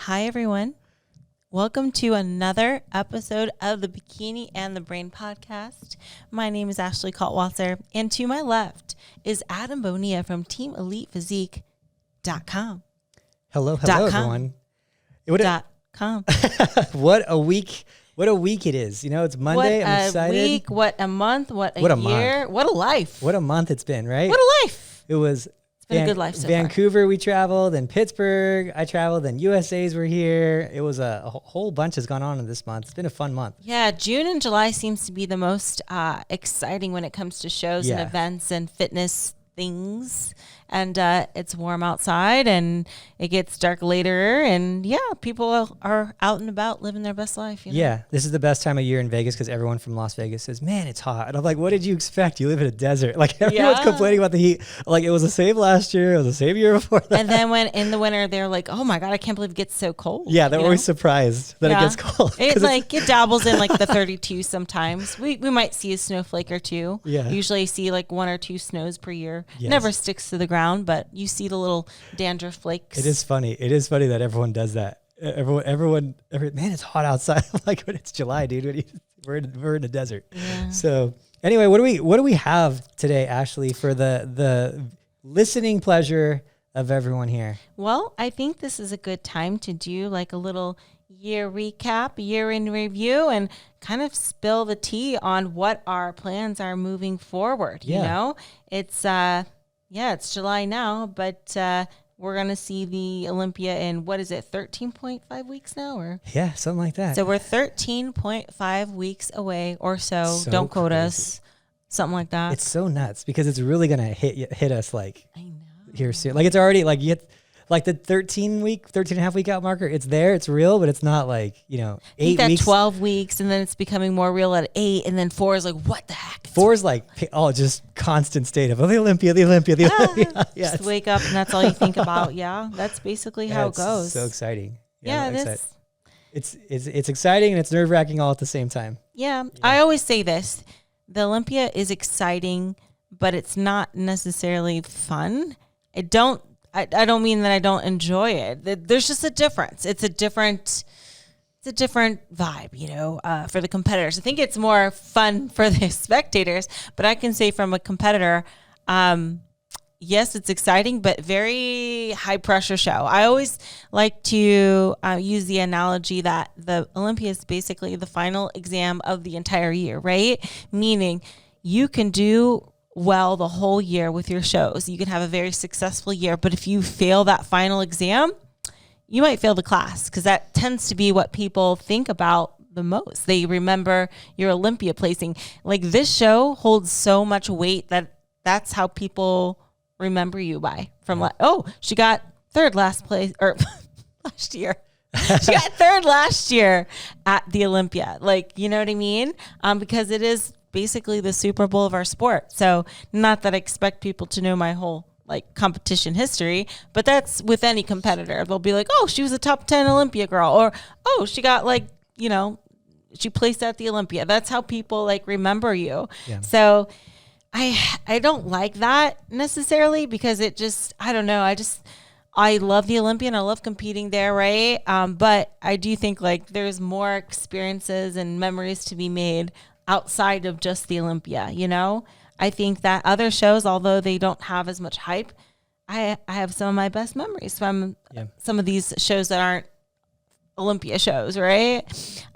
Hi, everyone. Welcome to another episode of the Bikini and the Brain podcast. My name is Ashley Kaltwasser, and to my left is Adam Bonilla from TeamElitePhysique.com. Hello, everyone. .com. What a week it is. You know, it's Monday. I'm excited. What a week, what a month, what a year, what a life. What a month it's been, right? What a life. It was been a good life so Vancouver, far. We traveled, then Pittsburgh, I traveled, then USA's were here. It was a whole bunch has gone on in this month. It's been a fun month. Yeah, June and July seems to be the most exciting when it comes to shows and events and fitness things. And it's warm outside and it gets dark later. And yeah, people are out and about living their best life. You know? Yeah, this is the best time of year in Vegas because everyone from Las Vegas says, man, it's hot. And I'm like, what did you expect? You live in a desert. Like everyone's complaining about the heat. Like it was the same last year. It was the same year before that. And then when in the winter, they're like, oh my God, I can't believe it gets so cold. Yeah, they're always surprised that it gets cold. It dabbles in like the 32 sometimes. We might see a snowflake or two. Yeah. Usually see like 1 or 2 snows per year. Yes. Never sticks to the ground, but you see the little dandruff flakes. It is funny that everyone does that. Everyone, man, it's hot outside. I'm like, when it's July, dude. We're in a desert. Yeah. So anyway, what do we have today, Ashley, for the listening pleasure of everyone here? Well, I think this is a good time to do like a little year recap, year in review, and kind of spill the tea on what our plans are moving forward. You know, it's it's July now, but we're going to see the Olympia in, 13.5 weeks now? Or yeah, something like that. So we're 13.5 weeks away or so. Don't quote us. Something like that. It's so nuts because it's really going to hit us like I know. Here soon. Like it's already like you hit like the 13 and a half week out marker. It's there. It's real, but it's not like, 8 weeks. 12 weeks, and then it's becoming more real at 8, and then 4 is like, what the heck? 4 is like, just constant state of, the Olympia. Yeah. Just wake up, and that's all you think about. Yeah, that's basically how it goes. So exciting. Yeah, it is. It's exciting, and it's nerve-wracking all at the same time. Yeah, I always say this. The Olympia is exciting, but it's not necessarily fun. I don't mean that I don't enjoy it. There's just a difference. It's a different vibe, for the competitors. I think it's more fun for the spectators, but I can say from a competitor, yes, it's exciting, but very high pressure show. I always like to use the analogy that the Olympia is basically the final exam of the entire year, right? Meaning you can do well the whole year with your shows. You can have a very successful year, but if you fail that final exam, you might fail the class because that tends to be what people think about the most. They remember your Olympia placing. Like this show holds so much weight that's how people remember you by. She got third last place or last year. She got third last year at the Olympia. Like, you know what I mean? Because it is basically the Super Bowl of our sport. So not that I expect people to know my whole competition history, but that's with any competitor. They'll be like, oh, she was a top 10 Olympia girl, or, oh, she got she placed at the Olympia. That's how people remember you. Yeah. So I don't like that necessarily because it just, I don't know. I love the Olympia and I love competing there, right? But I do think there's more experiences and memories to be made outside of just the Olympia, I think that other shows, although they don't have as much hype, I have some of my best memories from some of these shows that aren't Olympia shows, right?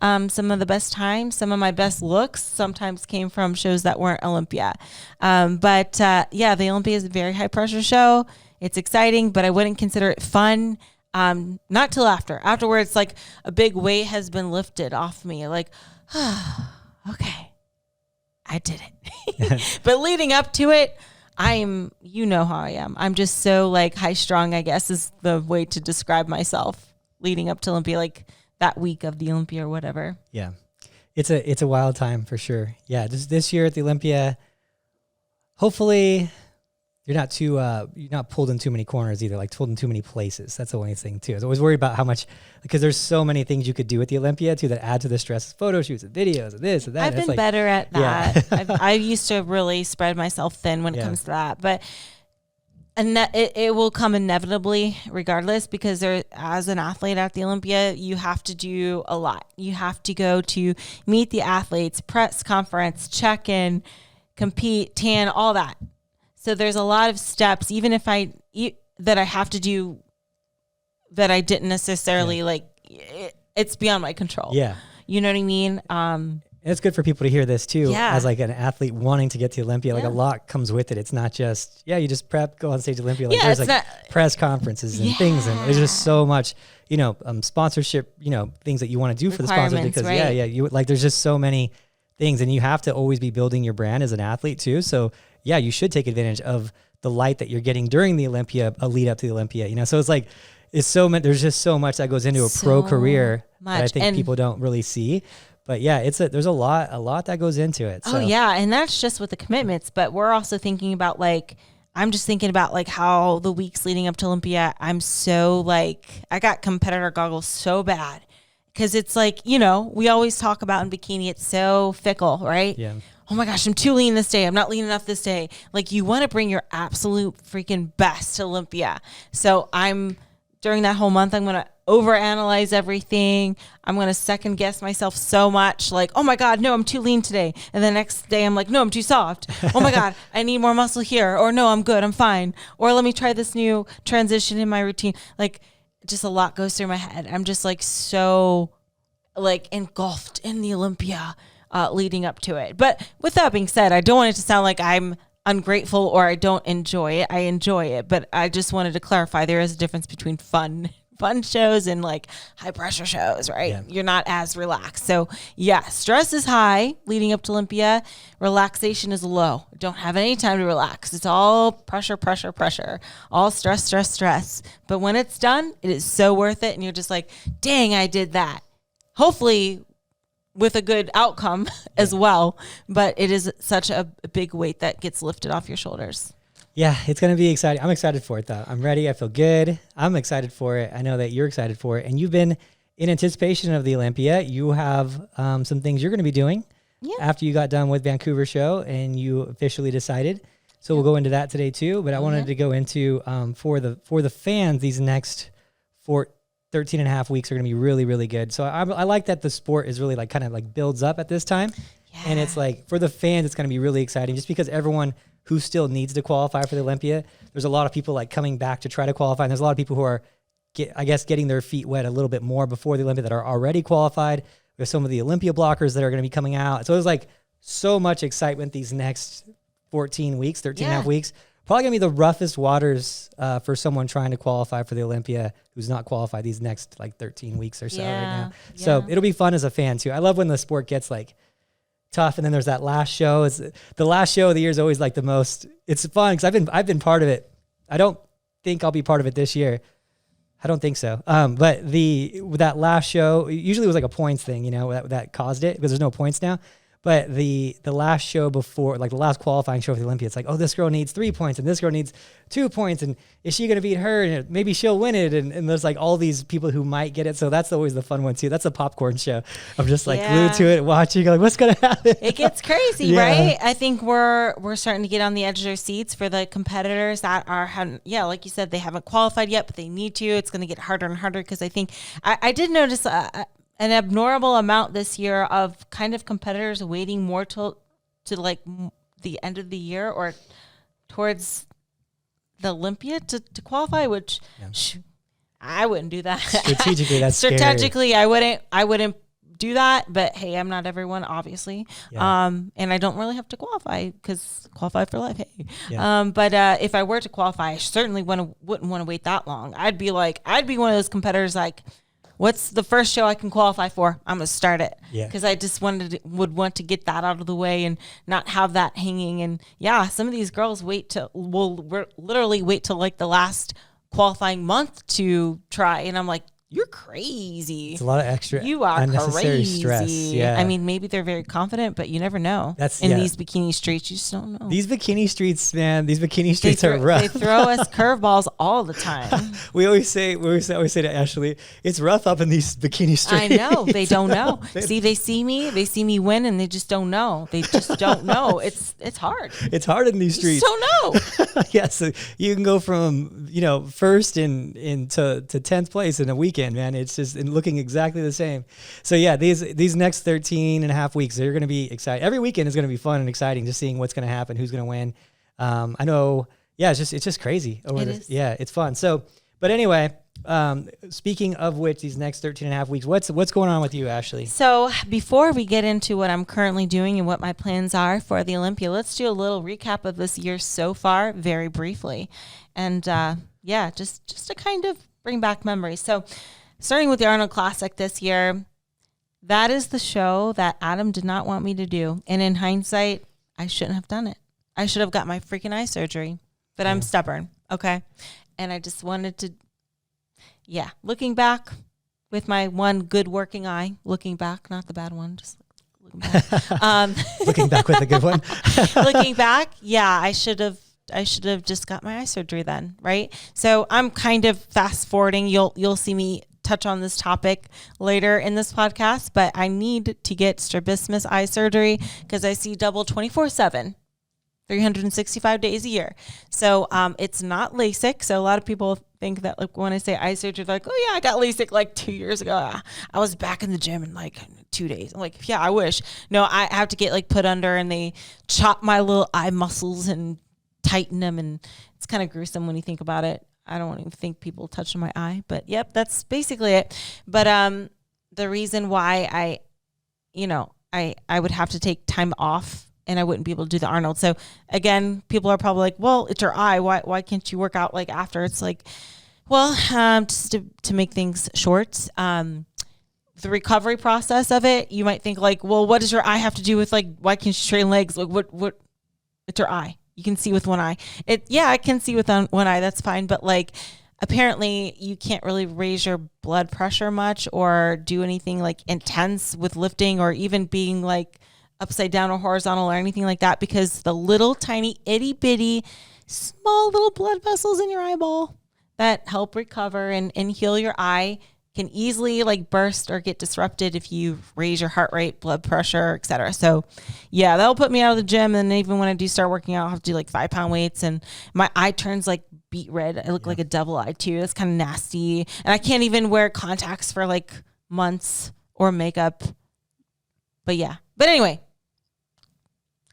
Some of the best times, some of my best looks sometimes came from shows that weren't Olympia. But the Olympia is a very high pressure show. It's exciting, but I wouldn't consider it fun. Not till afterwards, a big weight has been lifted off me. Okay, I did it. But leading up to it, you know how I am. I'm just so high strung, I guess is the way to describe myself leading up to Olympia, that week of the Olympia or whatever. Yeah. It's a wild time for sure. Yeah. Just this year at the Olympia, hopefully you're not pulled in too many corners either, pulled in too many places. That's the only thing too. I was always worried about how much, because there's so many things you could do at the Olympia too that add to the stress, photo shoots and videos and this and that. I've been better at that. Yeah. I used to really spread myself thin when it comes to that. But it will come inevitably regardless, because there, as an athlete at the Olympia, you have to do a lot. You have to go to meet the athletes, press conference, check in, compete, tan, all that. So there's a lot of steps, even if that I have to do that I didn't necessarily like. It's beyond my control. Yeah. You know what I mean? It's good for people to hear this too, Yeah. as like an athlete wanting to get to Olympia. Like a lot comes with it. It's not just, you just prep, go on stage at Olympia. Like there's like press conferences and things, and there's just so much, sponsorship, things that you want to do for the sponsors, because you like, there's just so many things, and you have to always be building your brand as an athlete too. So you should take advantage of the light that you're getting during the Olympia, a lead up to the Olympia, so it's like, there's just so much that goes into a pro career that I think people don't really see. But there's a lot that goes into it. So. Oh yeah. And that's just with the commitments, but we're also thinking about I'm just thinking about how the weeks leading up to Olympia, I'm so I got competitor goggles so bad, because it's we always talk about in bikini, it's so fickle, right? Yeah. Oh my gosh, I'm too lean this day. I'm not lean enough this day. You want to bring your absolute freaking best to Olympia. So during that whole month, I'm going to overanalyze everything. I'm going to second guess myself so much. Oh my God, no, I'm too lean today. And the next day I'm no, I'm too soft. Oh my God, I need more muscle here. Or no, I'm good, I'm fine. Or let me try this new transition in my routine. Just a lot goes through my head. I'm just so engulfed in the Olympia leading up to it. But with that being said, I don't want it to sound like I'm ungrateful or I don't enjoy it. I enjoy it, but I just wanted to clarify there is a difference between fun shows and high pressure shows, right? Yeah. You're not as relaxed. So stress is high leading up to Olympia. Relaxation is low. Don't have any time to relax. It's all pressure, all stress. But when it's done, it is so worth it. And you're just dang, I did that. Hopefully with a good outcome as well. But it is such a big weight that gets lifted off your shoulders. Yeah, it's going to be exciting. I'm excited for it, though. I'm ready. I feel good. I'm excited for it. I know that you're excited for it. And you've been in anticipation of the Olympia. You have some things you're going to be doing after you got done with Vancouver show and you officially decided. So we'll go into that today, too. But I wanted to go into, for the fans, these next 13 and a half weeks are going to be really, really good. So I like that the sport is really kind of builds up at this time. Yeah. And it's for the fans, it's going to be really exciting just because everyone who still needs to qualify for the Olympia, there's a lot of people coming back to try to qualify. And there's a lot of people who are, getting their feet wet a little bit more before the Olympia that are already qualified. There's some of the Olympia blockers that are going to be coming out. So there's so much excitement these next 13 and a half weeks. Probably going to be the roughest waters for someone trying to qualify for the Olympia who's not qualified these next 13 weeks or so right now. Yeah. So it'll be fun as a fan too. I love when the sport gets tough, and then there's that last show. The last show of the year is always the most. It's fun because I've been part of it. I don't think I'll be part of it this year. I don't think so. But that last show usually it was a points thing, that caused it because there's no points now. But the last show before, the last qualifying show for the Olympia, it's oh, this girl needs 3 points and this girl needs 2 points. And is she going to beat her? And maybe she'll win it. And there's all these people who might get it. So that's always the fun one too. That's a popcorn show. I'm just glued to it, watching, what's going to happen? It gets crazy, right? I think we're starting to get on the edge of their seats for the competitors that are, like you said, they haven't qualified yet, but they need to. It's going to get harder and harder because I think I did notice an abnormal amount this year of kind of competitors waiting more to the end of the year or towards the Olympia to qualify, which I wouldn't do that. Strategically, that's strategically, scary. I wouldn't do that. But hey, I'm not everyone, obviously. Yeah. And I don't really have to qualify because qualify for life. Hey. Yeah. But if I were to qualify, I certainly wouldn't want to wait that long. I'd be one of those competitors what's the first show I can qualify for? I'm going to start it. Yeah. Because I just would want to get that out of the way and not have that hanging. And some of these girls will literally wait till the last qualifying month to try. And I'm you're crazy. It's a lot of extra You are unnecessary crazy. stress. Yeah. I mean, maybe they're very confident, but you never know. That's in these bikini streets, you just don't know. These bikini streets, man, these bikini streets are rough. They throw us curveballs all the time. we always say to Ashley, it's rough up in these bikini streets. I know. They don't know. See, they see me win, and they just don't know. They just don't know. It's hard. It's hard in these streets. Just don't know. Yeah, so you can go from, first to 10th place in a weekend, man. It's just looking exactly the same. So yeah, these next 13 and a half weeks, they're going to be exciting. Every weekend is going to be fun and exciting, just seeing what's going to happen, who's going to win. I know. Yeah, it's just crazy. Yeah, it's fun. So, but anyway, speaking of which, these next 13 and a half weeks, what's going on with you, Ashley? So before we get into what I'm currently doing and what my plans are for the Olympia, let's do a little recap of this year so far, very briefly. And just to kind of bring back memories. So starting with the Arnold Classic this year, that is the show that Adam did not want me to do. And in hindsight, I shouldn't have done it. I should have got my freaking eye surgery, but I'm stubborn. Okay. And I just wanted to, looking back with my one good working eye, looking back, not the bad one, just looking back. Looking back with a good one. Looking back. Yeah. I should have just got my eye surgery then. Right. So I'm kind of fast forwarding. You'll see me touch on this topic later in this podcast, but I need to get strabismus eye surgery because I see double 24/7, 365 days a year. So it's not LASIK. So a lot of people think that like when I say eye surgery, they're like, oh yeah, I got LASIK like 2 years ago. I was back in the gym in like 2 days. I'm like, yeah, I wish. No, I have to get like put under and they chop my little eye muscles and tighten them. And it's kind of gruesome when you think about it. I don't even think people touched my eye, but yep, that's basically it. But the reason why I would have to take time off and I wouldn't be able to do the Arnold. So again, people are probably like, well, it's your eye. Why can't you work out like after? It's like, well, just to make things short, the recovery process of it, you might think like, well, what does your eye have to do with like, why can't you straighten legs? Like what, it's your eye. You can see with one eye. I can see with one eye. That's fine. But like, apparently you can't really raise your blood pressure much or do anything like intense with lifting or even being like upside down or horizontal or anything like that because the little tiny itty bitty small little blood vessels in your eyeball that help recover and heal your eye can easily like burst or get disrupted if you raise your heart rate, blood pressure, etc. So yeah, that'll put me out of the gym. And even when I do start working out, I'll have to do like 5-pound weights and my eye turns like beet red. I look like a devil eye too. That's kind of nasty. And I can't even wear contacts for like months or makeup. But anyway,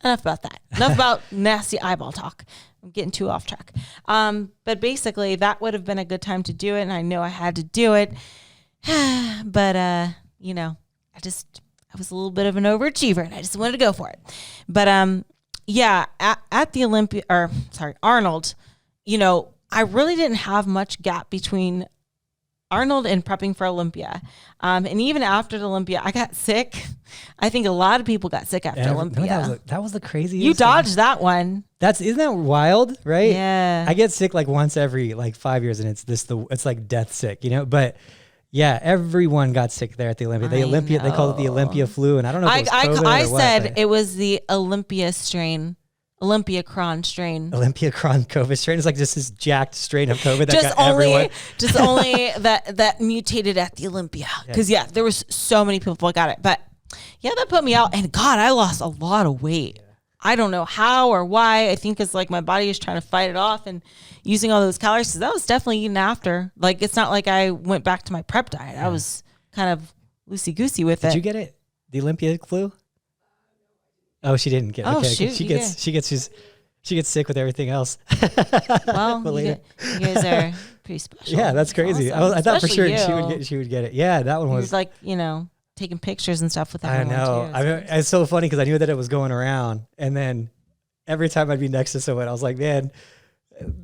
enough about that. Enough about nasty eyeball talk. I'm getting too off track. But basically that would have been a good time to do it. And I know I had to do it. But, I was a little bit of an overachiever and I just wanted to go for it. But, at the Olympia Arnold, I really didn't have much gap between Arnold and prepping for Olympia. And even after the Olympia, I got sick. I think a lot of people got sick after Olympia. That was the craziest. You dodged that one. Isn't that wild, right? Yeah. I get sick like once every like 5 years and it's like death sick, but yeah, everyone got sick there at the Olympia. They called it the Olympia flu. And I don't know if it was COVID I or what, said it was the Olympia strain. Olympia-cron strain. Olympia-cron COVID strain is like just this jacked strain of COVID that got everyone. Just only that mutated at the Olympia. Because there was so many people got it. But yeah, that put me out. And God, I lost a lot of weight. Yeah. I don't know how or why. I think it's like my body is trying to fight it off and using all those calories. So that was definitely eaten after. Like it's not like I went back to my prep diet. I was kind of loosey-goosey with it. Did you get it? The Olympia flu? Oh, she didn't get it. Oh, okay. Shoot, she gets sick with everything else. Well, you guys are pretty special. Yeah, that's crazy. Awesome. I thought for sure you. she would get it. Yeah, that one was like, taking pictures and stuff with that. I know. It's so funny because I knew that it was going around, and then every time I'd be next to someone, I was like, man,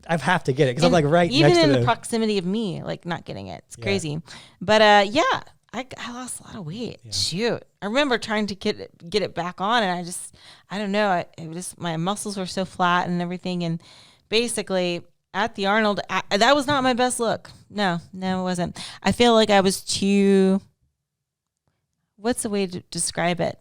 I have to get it because I'm like right next to them. Even in the proximity of me, like not getting it. It's crazy. But I lost a lot of weight. Yeah. Shoot. I remember trying to get it back on and I don't know. It was my muscles were so flat and everything. And basically at the Arnold, that was not my best look. No, it wasn't. I feel like I was too, what's the way to describe it?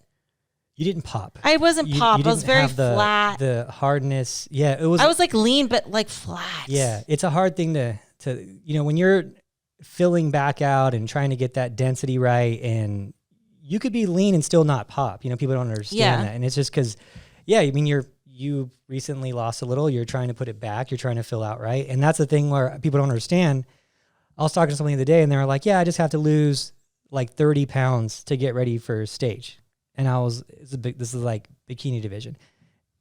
You didn't pop. I wasn't popped. I was very flat. The hardness. Yeah, it was. I was like lean, but like flat. Yeah, it's a hard thing to when you're filling back out and trying to get that density right, and you could be lean and still not pop. People don't understand that, and it's just because, I mean, you recently lost a little. You're trying to put it back. You're trying to fill out right, and that's the thing where people don't understand. I was talking to somebody the other day, and they were like, "Yeah, I just have to lose like 30 pounds to get ready for stage." And this is like bikini division.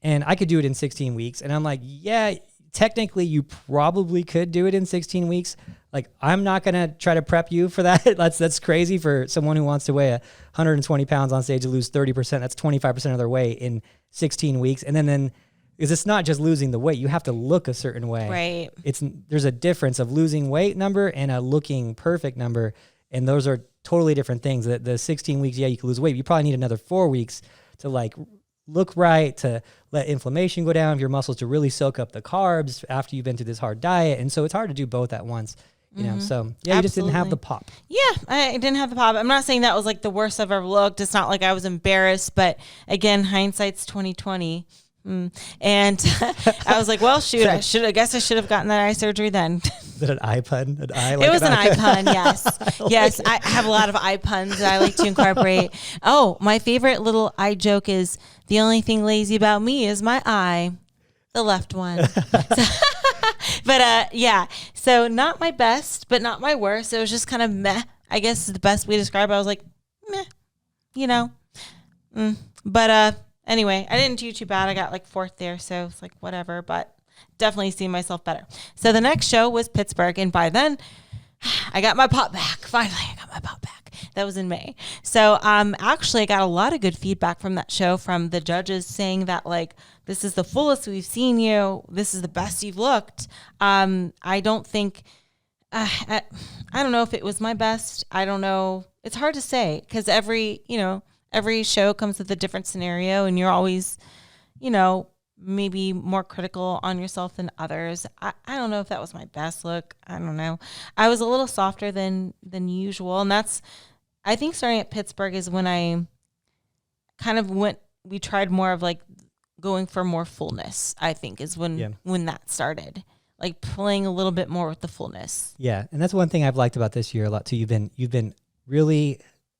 And I could do it in 16 weeks. And I'm like, yeah, technically you probably could do it in 16 weeks. Like, I'm not going to try to prep you for that. That's crazy for someone who wants to weigh 120 pounds on stage to lose 30%. That's 25% of their weight in 16 weeks. And then because it's not just losing the weight, you have to look a certain way. Right. There's a difference of losing weight number and a looking perfect number. And those are totally different things. The 16 weeks, you can lose weight. You probably need another 4 weeks to like look right, to let inflammation go down, your muscles to really soak up the carbs after you've been through this hard diet. And so it's hard to do both at once, you know? So yeah, you just didn't have the pop. Yeah, I didn't have the pop. I'm not saying that was like the worst I've ever looked. It's not like I was embarrassed, but again, hindsight's 2020. And I was like, well, shoot, I guess I should have gotten that eye surgery then. Is that an eye pun? It was an eye pun, yes. Yes, I have a lot of eye puns that I like to incorporate. Oh, my favorite little eye joke is the only thing lazy about me is my eye, the left one. But yeah, so not my best, but not my worst. It was just kind of meh, I guess is the best way to describe it. I was like, meh, But anyway, I didn't do too bad. I got like 4th there, so it's like whatever, but definitely see myself better. So the next show was Pittsburgh, and by then I got my pop back. Finally, I got my pop back. That was in May. So actually I got a lot of good feedback from that show from the judges saying that like, this is the fullest we've seen you. This is the best you've looked. I don't think, I don't know if it was my best. I don't know. It's hard to say because every show comes with a different scenario and you're always, maybe more critical on yourself than others. I don't know if that was my best look. I don't know. I was a little softer than usual. And I think starting at Pittsburgh is when I kind of we tried more of like going for more fullness, I think is when that started. Like playing a little bit more with the fullness. Yeah. And that's one thing I've liked about this year a lot too. You've been really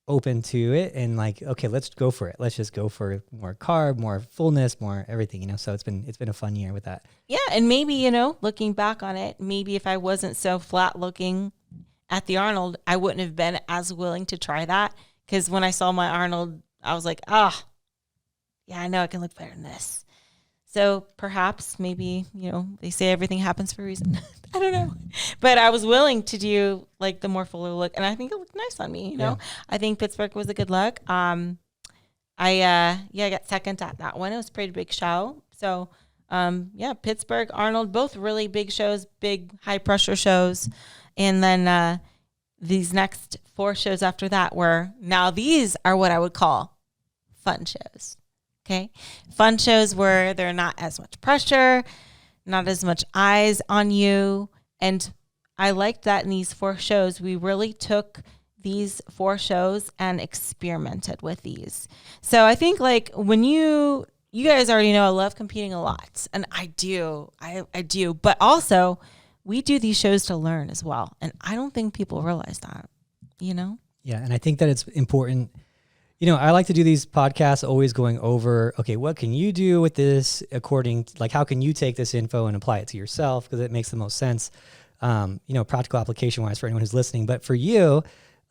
open to it and like, okay, let's go for it. Let's just go for more carb, more fullness, more everything, so it's been a fun year with that. Yeah. And maybe, looking back on it, maybe if I wasn't so flat looking at the Arnold, I wouldn't have been as willing to try that. Cause when I saw my Arnold, I was like, yeah, I know I can look better than this. So perhaps maybe, they say everything happens for a reason. I don't know. But I was willing to do like the more fuller look. And I think it looked nice on me, Yeah. I think Pittsburgh was a good look. I got second at that one. It was a pretty big show. So, Pittsburgh, Arnold, both really big shows, big high pressure shows. And then these next 4 shows after that these are what I would call fun shows. Okay. Fun shows where there are not as much pressure, not as much eyes on you. And I liked that in these 4 shows, we really took these 4 shows and experimented with these. So I think like when you guys already know I love competing a lot, and I do, but also we do these shows to learn as well. And I don't think people realize that, Yeah. And I think that it's important. I like to do these podcasts always going over, okay, what can you do with this how can you take this info and apply it to yourself? Because it makes the most sense, practical application wise for anyone who's listening. But for you,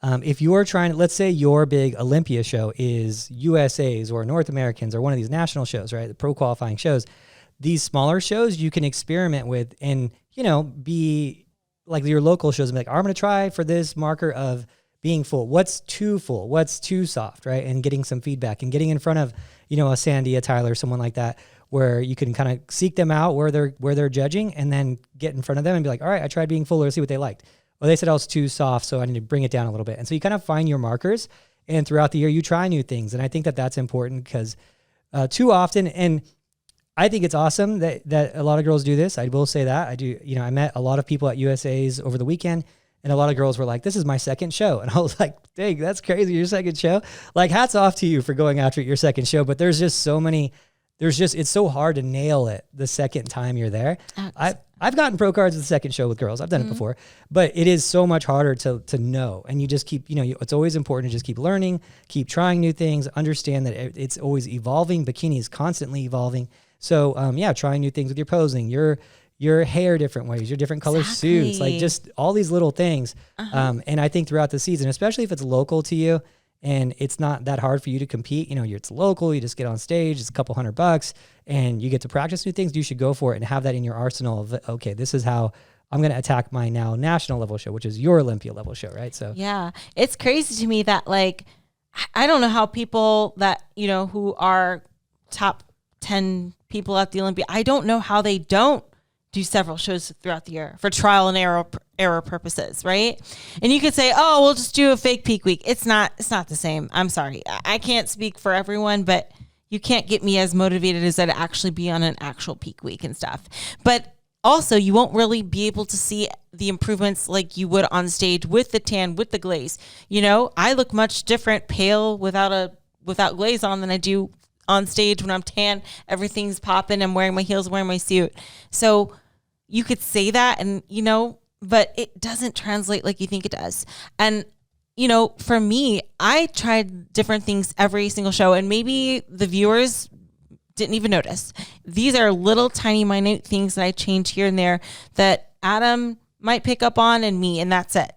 if you're trying to, let's say your big Olympia show is USA's or North Americans or one of these national shows, right? The pro qualifying shows, these smaller shows you can experiment with and, be like your local shows and be like, I'm going to try for this marker of being full. What's too full? What's too soft, right? And getting some feedback and getting in front of, a Sandy, a Tyler, someone like that, where you can kind of seek them out where they're judging and then get in front of them and be like, all right, I tried being fuller, see what they liked. Well, they said I was too soft, so I need to bring it down a little bit. And so you kind of find your markers, and throughout the year you try new things. And I think that that's important because too often, and I think it's awesome that a lot of girls do this. I will say that I do. I met a lot of people at USA's over the weekend, and a lot of girls were like, "This is my second show," and I was like, "Dang, that's crazy! Your second show? Like, hats off to you for going after your second show." But there's just so many. It's so hard to nail it the second time you're there. I've gotten pro cards the second show with girls. I've done it before, but it is so much harder to know. And you just keep, it's always important to just keep learning, keep trying new things, understand that it's always evolving. Bikini is constantly evolving. So trying new things with your posing, your hair different ways, your different color suits, like just all these little things. And I think throughout the season, especially if it's local to you, and it's not that hard for you to compete. It's local. You just get on stage. It's a couple $100 and you get to practice new things. You should go for it and have that in your arsenal of, okay, this is how I'm going to attack my now national level show, which is your Olympia level show, right? So yeah, it's crazy to me that like, I don't know how people that, who are top 10 people at the Olympia, I don't know how they don't do several shows throughout the year for trial and error purposes, right? And you could say, oh, we'll just do a fake peak week. It's not the same. I'm sorry. I can't speak for everyone, but you can't get me as motivated as I'd actually be on an actual peak week and stuff. But also, you won't really be able to see the improvements like you would on stage with the tan, with the glaze. I look much different, pale without glaze on than I do on stage when I'm tan. Everything's popping. I'm wearing my heels, wearing my suit. So you could say that and, but it doesn't translate like you think it does. And, for me, I tried different things every single show, and maybe the viewers didn't even notice. These are little tiny minute things that I change here and there that Adam might pick up on and me, and that's it.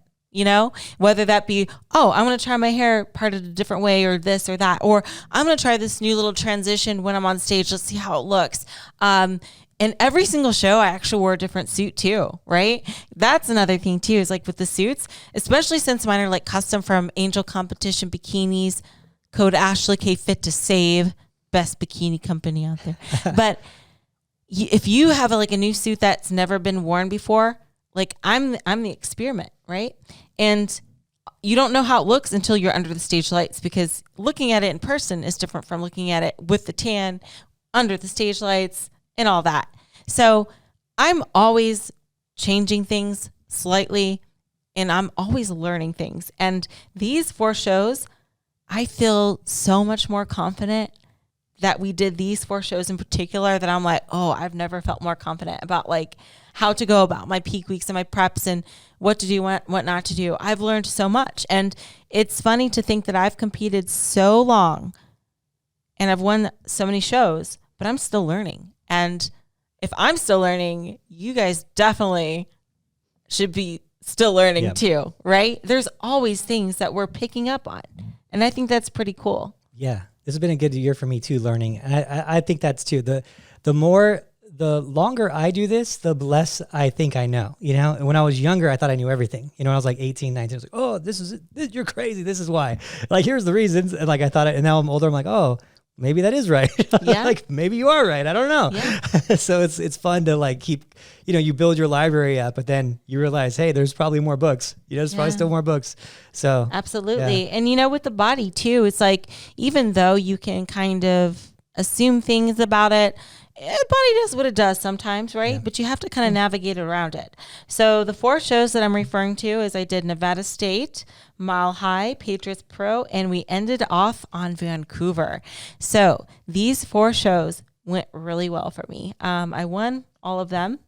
Whether that be, oh, I'm going to try my hair parted a different way or this or that, or I'm going to try this new little transition when I'm on stage. Let's see how it looks. And every single show, I actually wore a different suit too, right? That's another thing too, is like with the suits, especially since mine are like custom from Angel Competition Bikinis, code Ashley K Fit to save, best bikini company out there. But if you have a new suit that's never been worn before, like I'm the experiment, right? And you don't know how it looks until you're under the stage lights, because looking at it in person is different from looking at it with the tan, under the stage lights, and all that. So I'm always changing things slightly, and I'm always learning things. And these 4 shows, I feel so much more confident that we did these 4 shows in particular, that I'm like, oh, I've never felt more confident about like how to go about my peak weeks and my preps and what to do, what not to do. I've learned so much. And it's funny to think that I've competed so long and I've won so many shows, but I'm still learning. And if I'm still learning, you guys definitely should be still learning too, right? There's always things that we're picking up on. And I think that's pretty cool. Yeah. This has been a good year for me too, learning. And I think that's too. The longer I do this, the less I think I know. And when I was younger, I thought I knew everything. When I was like 18, 19, I was like, oh, this is it. You're crazy. This is why. Like, here's the reasons. And like, I thought it, and now I'm older. I'm like, oh, maybe that is right. Yeah. Like, maybe you are right. I don't know. Yeah. So it's fun to like keep, you build your library up, but then you realize, hey, there's probably more books. There's probably still more books. So absolutely. Yeah. And with the body too, it's like, even though you can kind of assume things about it, the body does what it does sometimes, right? Yeah. But you have to kind of navigate around it. So the 4 shows that I'm referring to is I did Nevada State, Mile High, Patriots Pro, and we ended off on Vancouver. So these 4 shows went really well for me. I won all of them.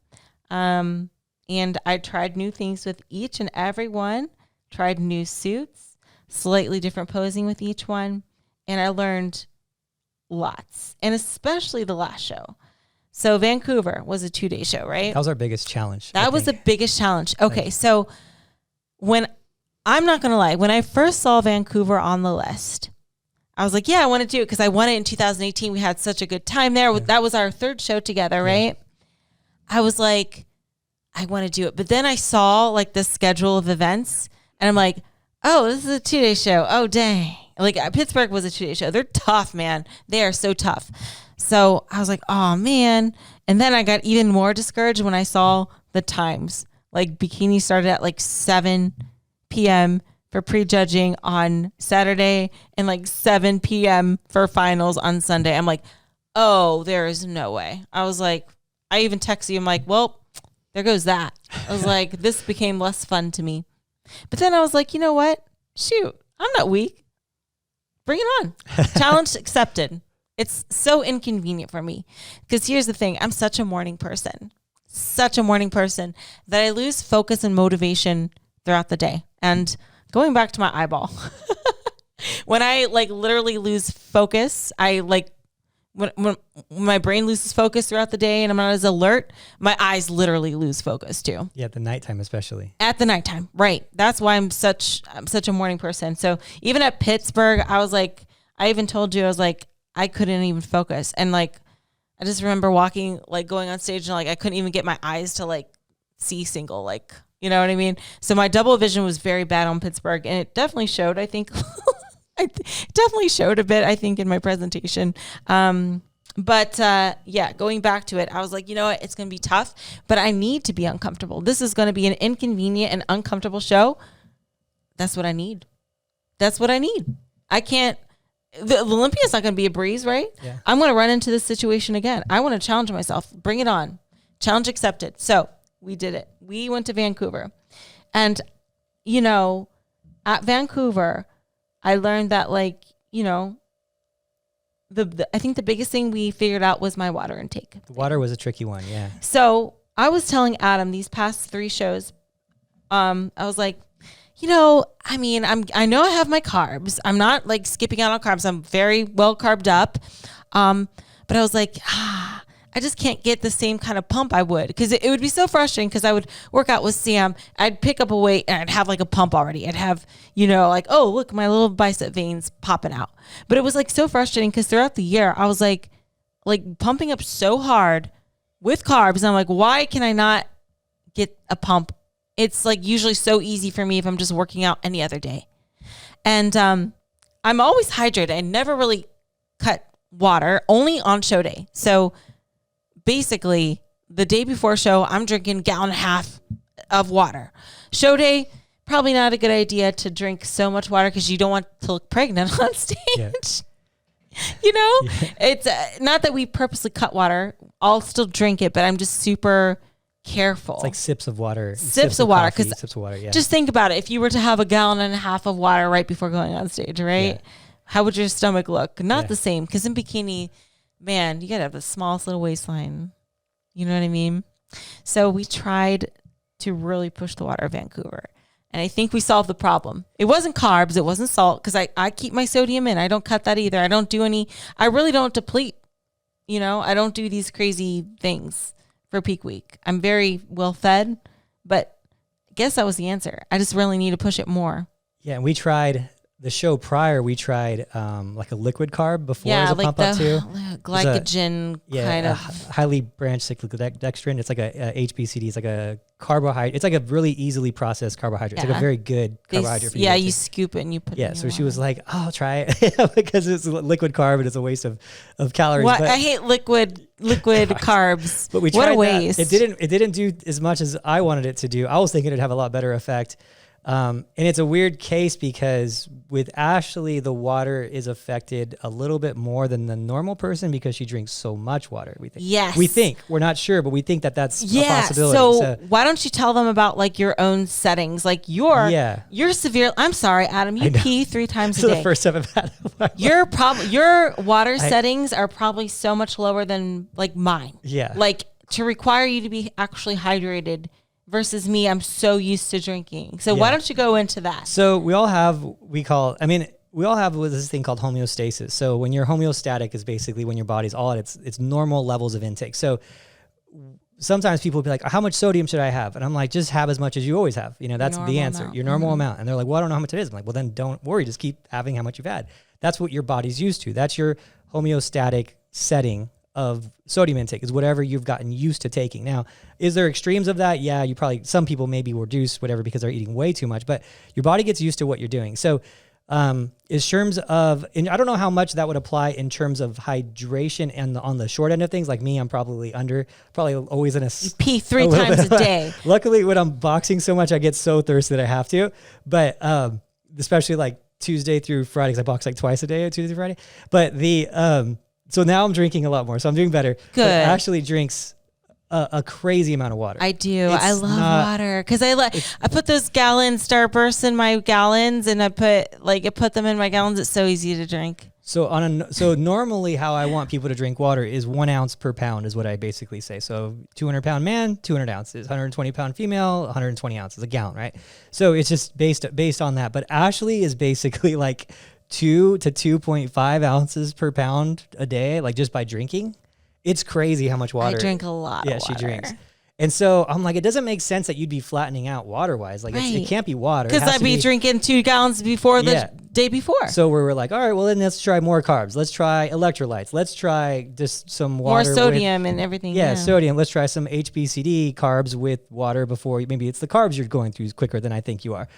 And I tried new things with each and every one, tried new suits, slightly different posing with each one. And I learned lots, and especially the last show. So Vancouver was a 2-day show, right? That was our biggest challenge. That was the biggest challenge. Okay, so I'm not going to lie, when I first saw Vancouver on the list, I was like, yeah, I want to do it because I won it in 2018. We had such a good time there. Yeah. That was our 3rd show together, right? I was like, I want to do it. But then I saw like the schedule of events, and I'm like, oh, this is a 2-day show. Oh, dang. Like Pittsburgh was a 2-day show. They're tough, man. They are so tough. So I was like, oh man. And then I got even more discouraged when I saw the times. Like Bikini started at like 7 p.m. for prejudging on Saturday and like 7 p.m. for finals on Sunday. I'm like, oh, there is no way. I was like, I even texted you. I'm like, well, there goes that. I was like, this became less fun to me. But then I was like, you know what? Shoot, I'm not weak. Bring it on. Challenge accepted. It's so inconvenient for me because here's the thing. I'm such a morning person that I lose focus and motivation throughout the day. And going back to my eyeball, when I like literally lose focus, I like when my brain loses focus throughout the day and I'm not as alert, my eyes literally lose focus too. Yeah, at the nighttime especially. At the nighttime, right? That's why I'm such a morning person. So even at Pittsburgh, I was like, I even told you, I was like, I couldn't even focus, and like, I just remember walking, like going on stage, and like I couldn't even get my eyes to like see single, like, you know what I mean? So my double vision was very bad on Pittsburgh, and it definitely showed. I think. It definitely showed a bit, I think, in my presentation. But yeah, going back to it, I was like, you know what? It's going to be tough, but I need to be uncomfortable. This is going to be an inconvenient and uncomfortable show. That's what I need. I can't. The Olympia's not going to be a breeze, right? Yeah. I'm going to run into this situation again. I want to challenge myself. Bring it on. Challenge accepted. So we did it. We went to Vancouver. And, you know, at Vancouver, I learned that, like, you know, I think the biggest thing we figured out was my water intake. The water was a tricky one, yeah. So I was telling Adam these past 3 shows, I was like, you know, I mean, I know I have my carbs. I'm not like skipping out on carbs. I'm very well carbed up. But I was like, I just can't get the same kind of pump I would, because it would be so frustrating, because I would work out with Sam. I'd pick up a weight and I'd have like a pump already. I'd have, you know, like, oh, look, my little bicep veins popping out. But it was like so frustrating because throughout the year, I was like pumping up so hard with carbs. And I'm like, why can I not get a pump? It's like usually so easy for me if I'm just working out any other day. And I'm always hydrated. I never really cut water, only on show day. So basically, the day before show, I'm drinking 1.5 gallons of water. Show day, probably not a good idea to drink so much water because you don't want to look pregnant on stage. Yeah. You know, It's not that we purposely cut water. I'll still drink it, but I'm just super careful. It's like sips of water. Sips of water. Coffee, sips of water, yeah. Just think about it. If you were to have 1.5 gallons of water right before going on stage, right? Yeah. How would your stomach look? Not the same, because in bikini, man, you got to have the smallest little waistline. You know what I mean? So we tried to really push the water of Vancouver. And I think we solved the problem. It wasn't carbs. It wasn't salt, because I keep my sodium in. I don't cut that either. I really don't deplete. You know, I don't do these crazy things for peak week. I'm very well fed, but I guess that was the answer. I just really need to push it more. Yeah, and we tried the show prior. We tried like a liquid carb before as a like pump up too. Glycogen kind of highly branched cyclodextrin. It's like a HBCD. It's like a carbohydrate. It's like a really easily processed carbohydrate. It's like a very good carbohydrate for you. Yeah, you scoop it and you put it in so your she was like, "Oh, try it," because it's liquid carb and it's a waste of calories. What? I hate liquid carbs. But we tried what a waste. It didn't do as much as I wanted it to do. I was thinking it'd have a lot better effect. And it's a weird case because with Ashley, the water is affected a little bit more than the normal person because she drinks so much water. We think. Yes. We think. We're not sure, but we think that that's a possibility. So why don't you tell them about like your own settings? Like you're severe. I'm sorry, Adam. You pee 3 times a day. The first time I've had your water settings are probably so much lower than like mine. Yeah. Like to require you to be actually hydrated. Versus me, I'm so used to drinking. So why don't you go into that? So we all have this thing called homeostasis. So when you're homeostatic is basically when your body's all at its normal levels of intake. So sometimes people will be like, how much sodium should I have? And I'm like, just have as much as you always have. You know, that's the answer. Your normal amount. And they're like, well, I don't know how much it is. I'm like, well, then don't worry. Just keep having how much you've had. That's what your body's used to. That's your homeostatic setting of sodium intake, is whatever you've gotten used to taking. Now, is there extremes of that? Yeah, some people maybe reduce whatever because they're eating way too much, but your body gets used to what you're doing. So in terms of, and I don't know how much that would apply in terms of hydration and on the short end of things. Like me, I'm probably always in a... You pee 3 times a day. Luckily, when I'm boxing so much, I get so thirsty that I have to. But especially like Tuesday through Friday, because I box like twice a day, Tuesday through Friday. But So now I'm drinking a lot more. So I'm doing better. Good. But Ashley drinks a crazy amount of water. I do. I love water because I put those gallon starbursts in my gallons, and I put them in my gallons. It's so easy to drink. So normally how I want people to drink water is 1 ounce per pound is what I basically say. So 200-pound man, 200 ounces, 120-pound female, 120 ounces, a gallon, right? So it's just based on that. But Ashley is basically like 2 to 2.5 ounces per pound a day, like just by drinking. It's crazy how much water. I drink a lot of water. Yeah, she drinks. And so I'm like, it doesn't make sense that you'd be flattening out water-wise. Like, it can't be water. Because I'd be drinking 2 gallons before the day before. So we're like, all right, well, then let's try more carbs. Let's try electrolytes. Let's try just some water. More sodium and everything. Yeah, sodium. Let's try some HBCD carbs with water before. Maybe it's the carbs you're going through quicker than I think you are.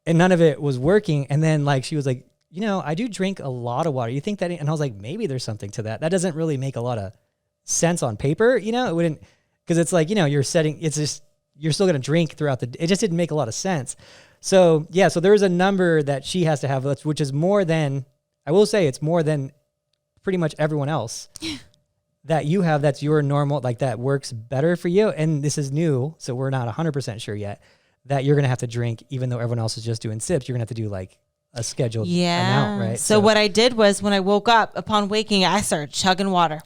And none of it was working. And then, like, she was like, I do drink a lot of water. You think that? And I was like, maybe there's something to that. That doesn't really make a lot of sense on paper. It wouldn't. Because it's like, you're setting, it's just, you're still going to drink throughout it just didn't make a lot of sense. So, yeah, so there's a number that she has to have, which is more than, I will say it's more than pretty much everyone else that you have that's your normal, like that works better for you. And this is new, so we're not 100% sure yet that you're going to have to drink, even though everyone else is just doing sips, you're going to have to do like a scheduled amount, right? So what I did was when I woke up, upon waking, I started chugging water.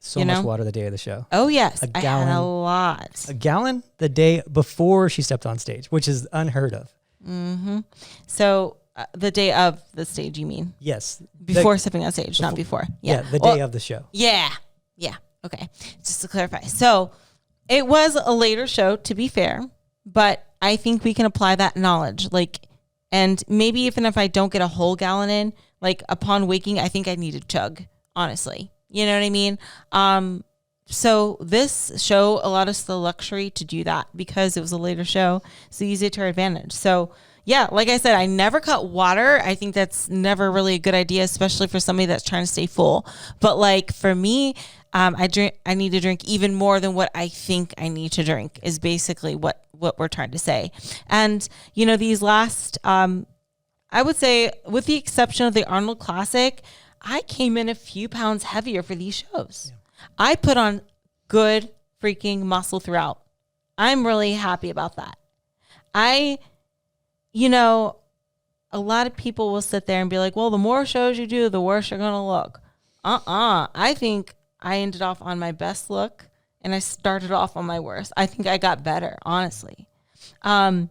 So much water the day of the show. Oh, yes. A gallon, I had a lot. A gallon the day before she stepped on stage, which is unheard of. Mm-hmm. So the day of the stage, you mean? Yes. Before stepping on stage, not before. Yeah, the day of the show. Yeah. Yeah. Okay. Just to clarify. So it was a later show, to be fair, but I think we can apply that knowledge. And maybe even if I don't get a whole gallon in, upon waking, I think I need to chug, honestly. You know what I mean? So this show allowed us the luxury to do that because it was a later show. So use it to our advantage. So yeah, like I said, I never cut water. I think that's never really a good idea, especially for somebody that's trying to stay full. But for me, I need to drink even more than what I think I need to drink is basically what we're trying to say. And these last, I would say with the exception of the Arnold Classic, I came in a few pounds heavier for these shows. Yeah. I put on good freaking muscle throughout. I'm really happy about that. A lot of people will sit there and be like, well, the more shows you do, the worse you're going to look. I think I ended off on my best look and I started off on my worst. I think I got better, honestly. And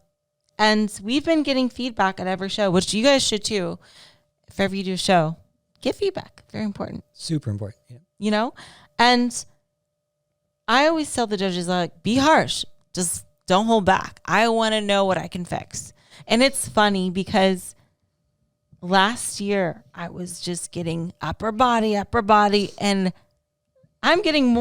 we've been getting feedback at every show, which you guys should too. If ever you do a show, get feedback. Very important. Super important. Yeah. And I always tell the judges, be harsh. Just don't hold back. I want to know what I can fix. And it's funny because last year I was just getting upper body, and I'm getting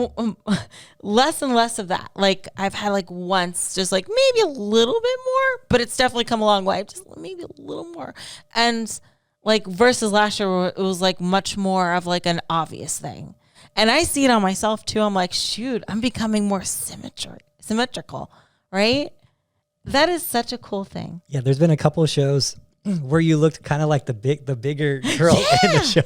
less and less of that. I've had once, just maybe a little bit more, but it's definitely come a long way. Just maybe a little more. And versus last year, where it was much more of an obvious thing. And I see it on myself too. I'm like, shoot, I'm becoming more symmetrical, right? That is such a cool thing. Yeah, there's been a couple of shows where you looked kind of like the bigger girl in the show.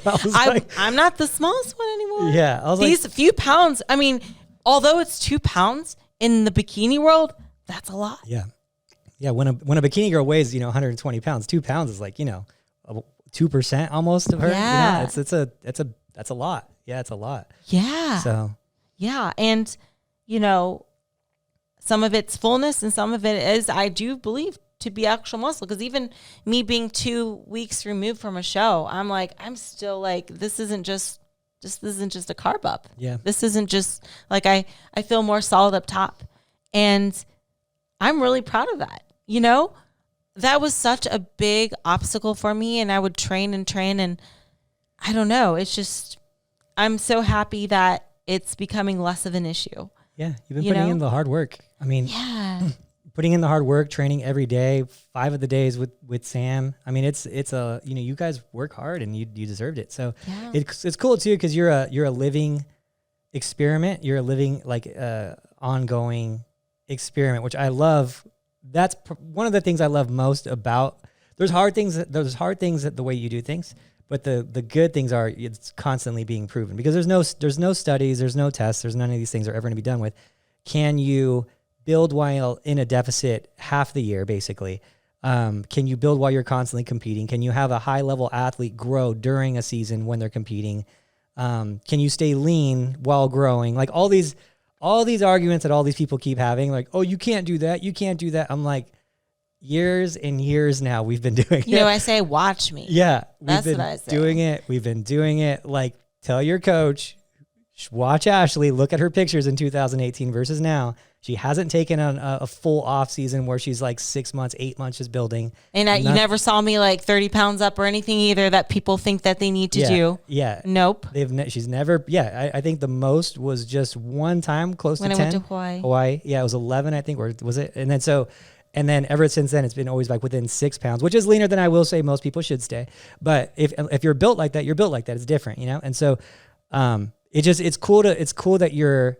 I'm not the smallest one anymore. Yeah, I was these few pounds. I mean, although it's 2 pounds in the bikini world, that's a lot. Yeah, yeah. When a bikini girl weighs 120 pounds, 2 pounds is 2% almost of her. Yeah, that's a lot. Yeah, it's a lot. Yeah. So. Yeah, and some of it's fullness, and some of it is, I do believe, to be actual muscle. Because even me being 2 weeks removed from a show, I'm still this isn't just a carb up. Yeah. This isn't just I feel more solid up top, and I'm really proud of that. That was such a big obstacle for me, and I would train, and I don't know. It's just, I'm so happy that it's becoming less of an issue. Yeah, you've been putting in the hard work. I mean, putting in the hard work, training every day, 5 of the days with Sam. I mean, it's a you guys work hard and you deserved it. So it's cool too because you're a living experiment. You're a living ongoing experiment, which I love. That's one of the things I love most about. There's hard things that the way you do things, But the good things are it's constantly being proven because there's no studies, there's no tests, there's none of these things are ever going to be done with. Can you build while in a deficit half the year, basically? Can you build while you're constantly competing? Can you have a high level athlete grow during a season when they're competing? Can you stay lean while growing? Like all these arguments that all these people keep having, like, oh, you can't do that. You can't do that. I'm like, years and years now we've been doing it. You know, I say, watch me. Yeah. That's what I say. Doing it. We've been doing it. Like, tell your coach, watch Ashley, look at her pictures in 2018 versus now. She hasn't taken a full off season where she's like 6 months, 8 months just building. And you never saw me like 30 pounds up or anything either that people think that they need to do. Yeah. Nope. She's never, I think the most was just one time close when to 10. When I went to Hawaii. Hawaii. Yeah, it was 11, I think, or was it? And then ever since then, it's been always like within 6 pounds, which is leaner than I will say most people should stay. But if you're built like that, you're built like that. It's different, you know? And so, it's cool that you're,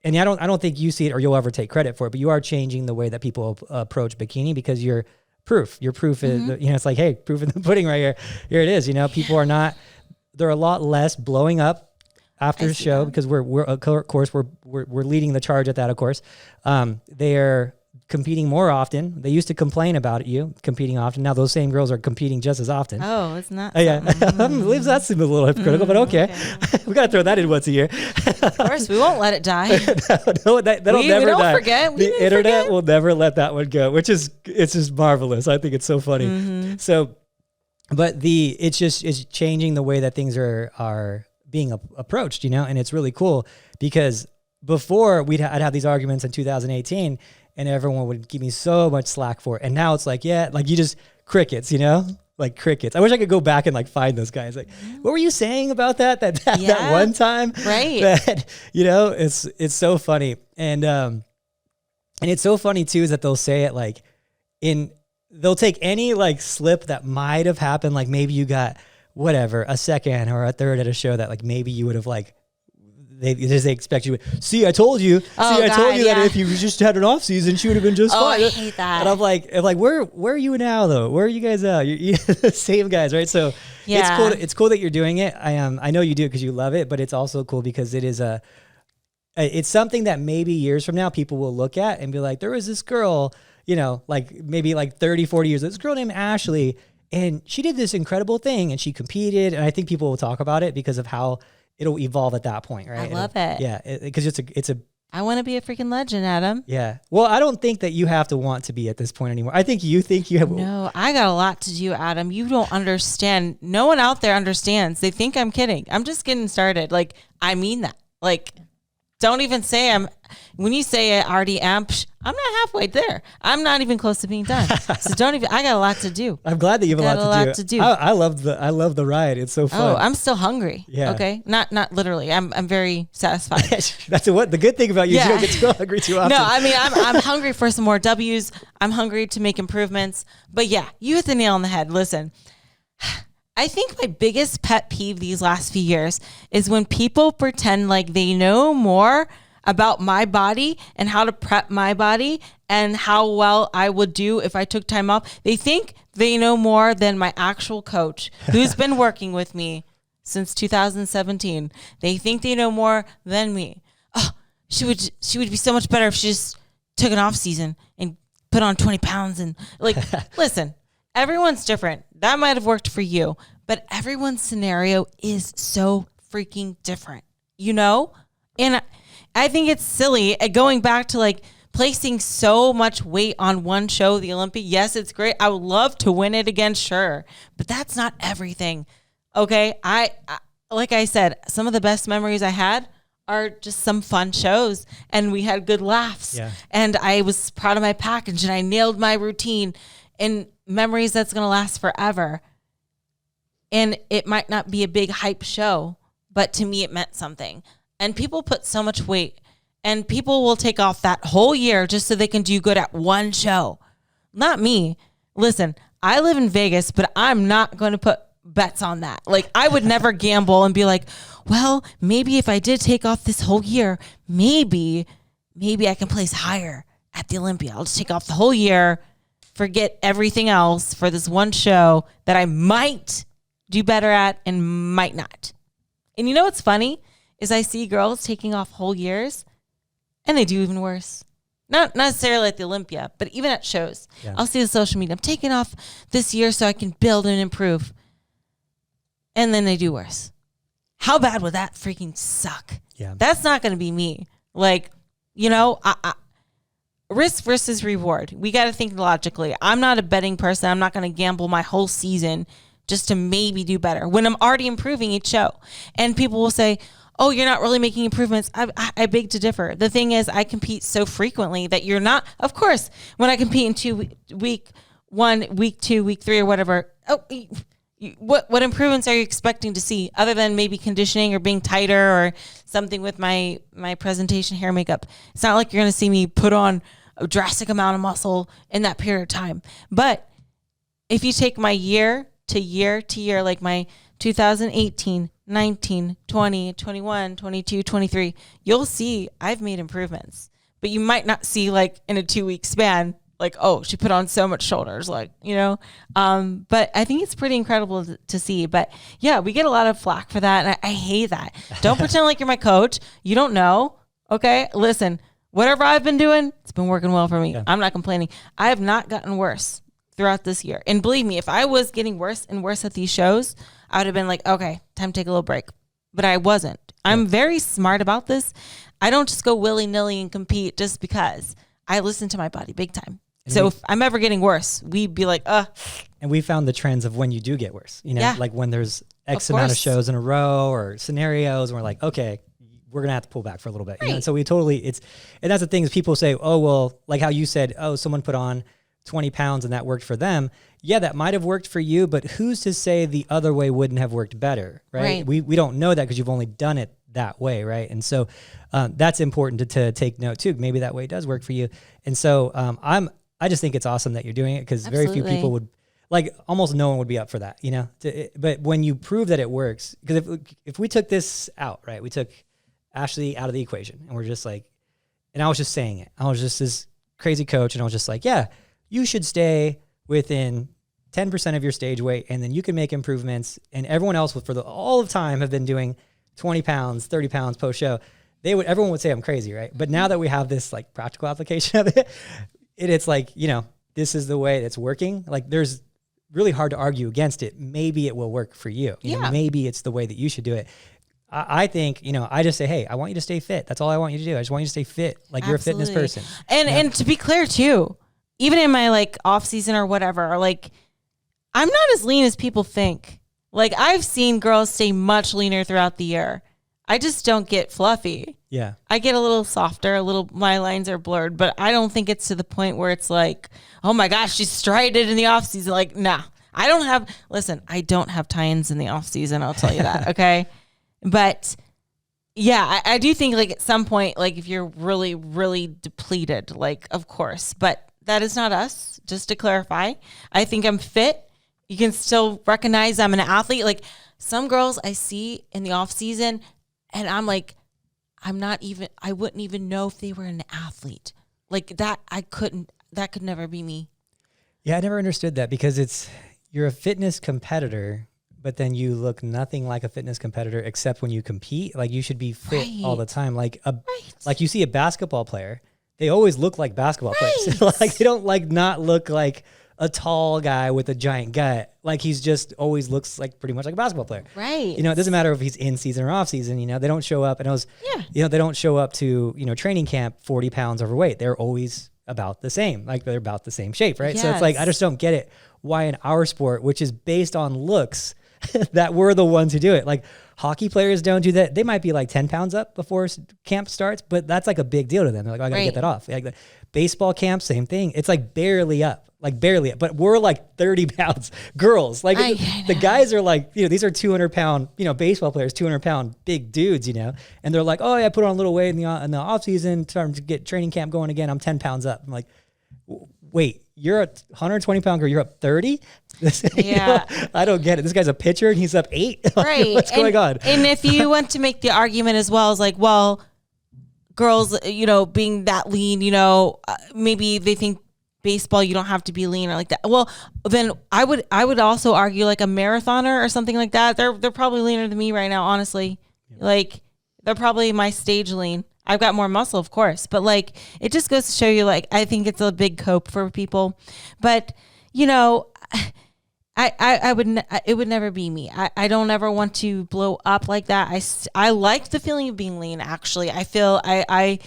and I don't think you see it or you'll ever take credit for it, but you are changing the way that people approach bikini because you're proof. Your proof is, it's like, hey, proof in the pudding right here. Here it is. You know, people are not, they're a lot less blowing up after the show because we're of course we're leading the charge at that, of course. They're competing more often. They used to complain about you competing often. Now those same girls are competing just as often. Oh, it's not. Yeah. I believe that seems a little hypocritical, but okay. We got to throw that in once a year. Of course, we won't let it die. No, that'll never don't die. Forget. The internet will never let that one go, it's just marvelous. I think it's so funny. So, but it's changing the way that things are being approached, you know, and it's really cool because before I'd have these arguments in 2018 and everyone would give me so much slack for it. And now it's like, you just crickets, you know, like crickets. I wish I could go back and like find those guys. Like, what were you saying about that one time? Right. That, you know, it's so funny. And it's so funny too, is that they'll say it like they'll take any like slip that might have happened. Like maybe you got whatever, a second or a third at a show that like maybe you would have like, they expect you to, see, I told you. I told you that if you just had an off season, she would have been just fine. I hate that. And I'm like, where are you now though? Where are you guys at? You're the same guys, right? So it's cool that you're doing it. I know you do it because you love it, but it's also cool because it is it's something that maybe years from now people will look at and be like, there was this girl, you know, like maybe like 30, 40 years, this girl named Ashley, and she did this incredible thing and she competed. And I think people will talk about it because of how it'll evolve at that point, right? I love it. Yeah, because it's a. I want to be a freaking legend, Adam. Yeah. Well, I don't think that you have to want to be at this point anymore. I think you have. No, I got a lot to do, Adam. You don't understand. No one out there understands. They think I'm kidding. I'm just getting started. Like, I mean that. Like, don't even say when you say I already am, I'm not halfway there. I'm not even close to being done. So I got a lot to do. I'm glad that you have a lot to do. I love the ride. It's so fun. Oh, I'm still hungry. Yeah. Okay. Not literally. I'm very satisfied. That's the good thing about you. Yeah. You don't get too hungry too often. No, I mean, I'm hungry for some more W's. I'm hungry to make improvements. But yeah, you hit the nail on the head. Listen, I think my biggest pet peeve these last few years is when people pretend like they know more about my body and how to prep my body and how well I would do if I took time off. They think they know more than my actual coach who's been working with me since 2017. They think they know more than me. Oh, she would be so much better if she just took an off season and put on 20 pounds and like, listen, everyone's different. That might have worked for you, but everyone's scenario is so freaking different, you know? And I think it's silly going back to like placing so much weight on one show, the Olympia. Yes, it's great. I would love to win it again, sure, but that's not everything. Okay, I like I said, some of the best memories I had are just some fun shows, and we had good laughs. Yeah. And I was proud of my package, and I nailed my routine, and memories that's gonna last forever. And it might not be a big hype show, but to me, it meant something. And people put so much weight, and people will take off that whole year just so they can do good at one show. Not me. Listen, I live in Vegas, but I'm not going to put bets on that. Like, I would never gamble and be like, well, maybe if I did take off this whole year, maybe I can place higher at the Olympia. I'll just take off the whole year, forget everything else for this one show that I might do better at and might not. And you know what's funny is I see girls taking off whole years and they do even worse. Not necessarily at the Olympia, but even at shows. Yeah. I'll see the social media. I'm taking off this year so I can build and improve. And then they do worse. How bad would that freaking suck? Yeah. That's not going to be me. Like, you know, risk versus reward. We got to think logically. I'm not a betting person. I'm not going to gamble my whole season just to maybe do better when I'm already improving each show. And people will say, oh, you're not really making improvements. I beg to differ. The thing is, I compete so frequently that you're not. Of course, when I compete in week 1, week 2, week 3, or whatever, what improvements are you expecting to see other than maybe conditioning or being tighter or something with my presentation, hair, makeup? It's not like you're going to see me put on a drastic amount of muscle in that period of time. But if you take my year to year to year, like my 2018, 19, 20, 21, 22, 23, you'll see I've made improvements. But you might not see like in a 2-week span, like, oh, she put on so much shoulders, like, you know. But I think it's pretty incredible to see. But yeah, we get a lot of flack for that. And I hate that. Don't pretend like you're my coach. You don't know. Okay. Listen, whatever I've been doing, it's been working well for me. Yeah. I'm not complaining. I have not gotten worse throughout this year. And believe me, if I was getting worse and worse at these shows, I would have been like, okay, time to take a little break. But I wasn't. I'm very smart about this. I don't just go willy-nilly and compete just because. I listen to my body big time. And so if I'm ever getting worse, we'd be like, And we found the trends of when you do get worse, you know, like when there's X amount of shows in a row or scenarios, and we're like, okay, we're going to have to pull back for a little bit. Right. You know? And so we totally, and that's the thing is people say, oh, well, like how you said, oh, someone put on 20 pounds and that worked for them. Yeah, that might have worked for you, but who's to say the other way wouldn't have worked better, right? We don't know that because you've only done it that way, right? And so that's important to take note too. Maybe that way does work for you. And so I just think it's awesome that you're doing it because very few people would, like almost no one would be up for that, you know? But when you prove that it works, because if we took this out, right? We took Ashley out of the equation and we're just like, and I was just saying it. I was just this crazy coach and I was just like, yeah, you should stay within 10% of your stage weight and then you can make improvements. And everyone else for all of time have been doing 20 pounds, 30 pounds post show. Everyone would say I'm crazy, right? But now that we have this like practical application of it, it's like, you know, this is the way that's working. Like there's really hard to argue against it. Maybe it will work for you. You know, maybe it's the way that you should do it. I think, you know, I just say, hey, I want you to stay fit. That's all I want you to do. I just want you to stay fit. Like you're a fitness person. And to be clear too, even in my like off season or whatever, like I'm not as lean as people think. Like I've seen girls stay much leaner throughout the year. I just don't get fluffy. Yeah. I get a little softer, my lines are blurred, but I don't think it's to the point where it's like, oh my gosh, she's strided in the off season. Like, nah, I don't have tie-ins in the off season. I'll tell you that. Okay. But yeah, I do think like at some point, like if you're really, really depleted, like of course, but that is not us. Just to clarify, I think I'm fit. You can still recognize I'm an athlete. Like some girls I see in the off season and I'm like, I wouldn't even know if they were an athlete like that. That could never be me. Yeah. I never understood that because you're a fitness competitor, but then you look nothing like a fitness competitor except when you compete. Like you should be fit all the time. Like like you see a basketball player, they always look like basketball players. Like they don't like not look like a tall guy with a giant gut. Like he's just always looks like pretty much like a basketball player. Right. You know, it doesn't matter if he's in season or off season, you know, they don't show up you know, they don't show up to, you know, training camp 40 pounds overweight. They're always about the same. Like they're about the same shape, right? Yes. So it's like, I just don't get it. Why in our sport, which is based on looks, that we're the ones who do it. Like hockey players don't do that. They might be like 10 pounds up before camp starts, but that's like a big deal to them. They're like, oh, I gotta get that off. Like the baseball camp, same thing. It's like barely up, but we're like 30 pounds girls. Like the guys are like, you know, these are 200 pound, you know, baseball players, 200 pound big dudes, you know, and they're like, oh yeah, I put on a little weight in the off season, time to get training camp going again. I'm 10 pounds up. I'm like, wait, you're a 120 pound girl, you're up 30? Yeah. You know, I don't get it. This guy's a pitcher and he's up 8. Right. What's going on? And if you want to make the argument as well, as like, well, girls, you know, being that lean, you know, maybe they think baseball, you don't have to be lean or like that. Well, then I would also argue like a marathoner or something like that. They're probably leaner than me right now, honestly. Yeah. Like they're probably my stage lean. I've got more muscle, of course, but like it just goes to show you, like, I think it's a big cope for people. But you know, it would never be me. I don't ever want to blow up like that. I like the feeling of being lean. Actually, I feel I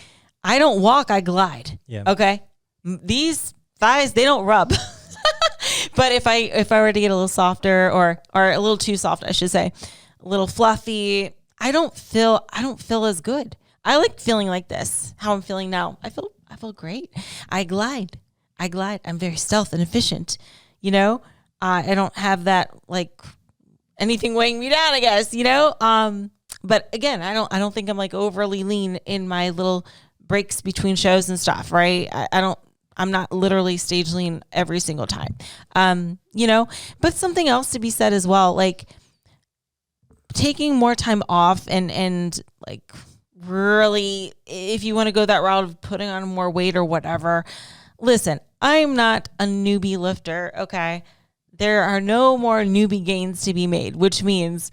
don't walk, I glide. Yeah. Okay. These thighs, they don't rub. But if I were to get a little softer or a little too soft, I should say, a little fluffy, I don't feel as good. I like feeling like this, how I'm feeling now. I feel great. I glide. I'm very stealth and efficient. You know, I don't have that like anything weighing me down, I guess, you know? But again, I don't think I'm like overly lean in my little breaks between shows and stuff, right? I'm not literally stage lean every single time. You know, but something else to be said as well, like taking more time off and like really, if you want to go that route of putting on more weight or whatever, listen, I'm not a newbie lifter. Okay. There are no more newbie gains to be made, which means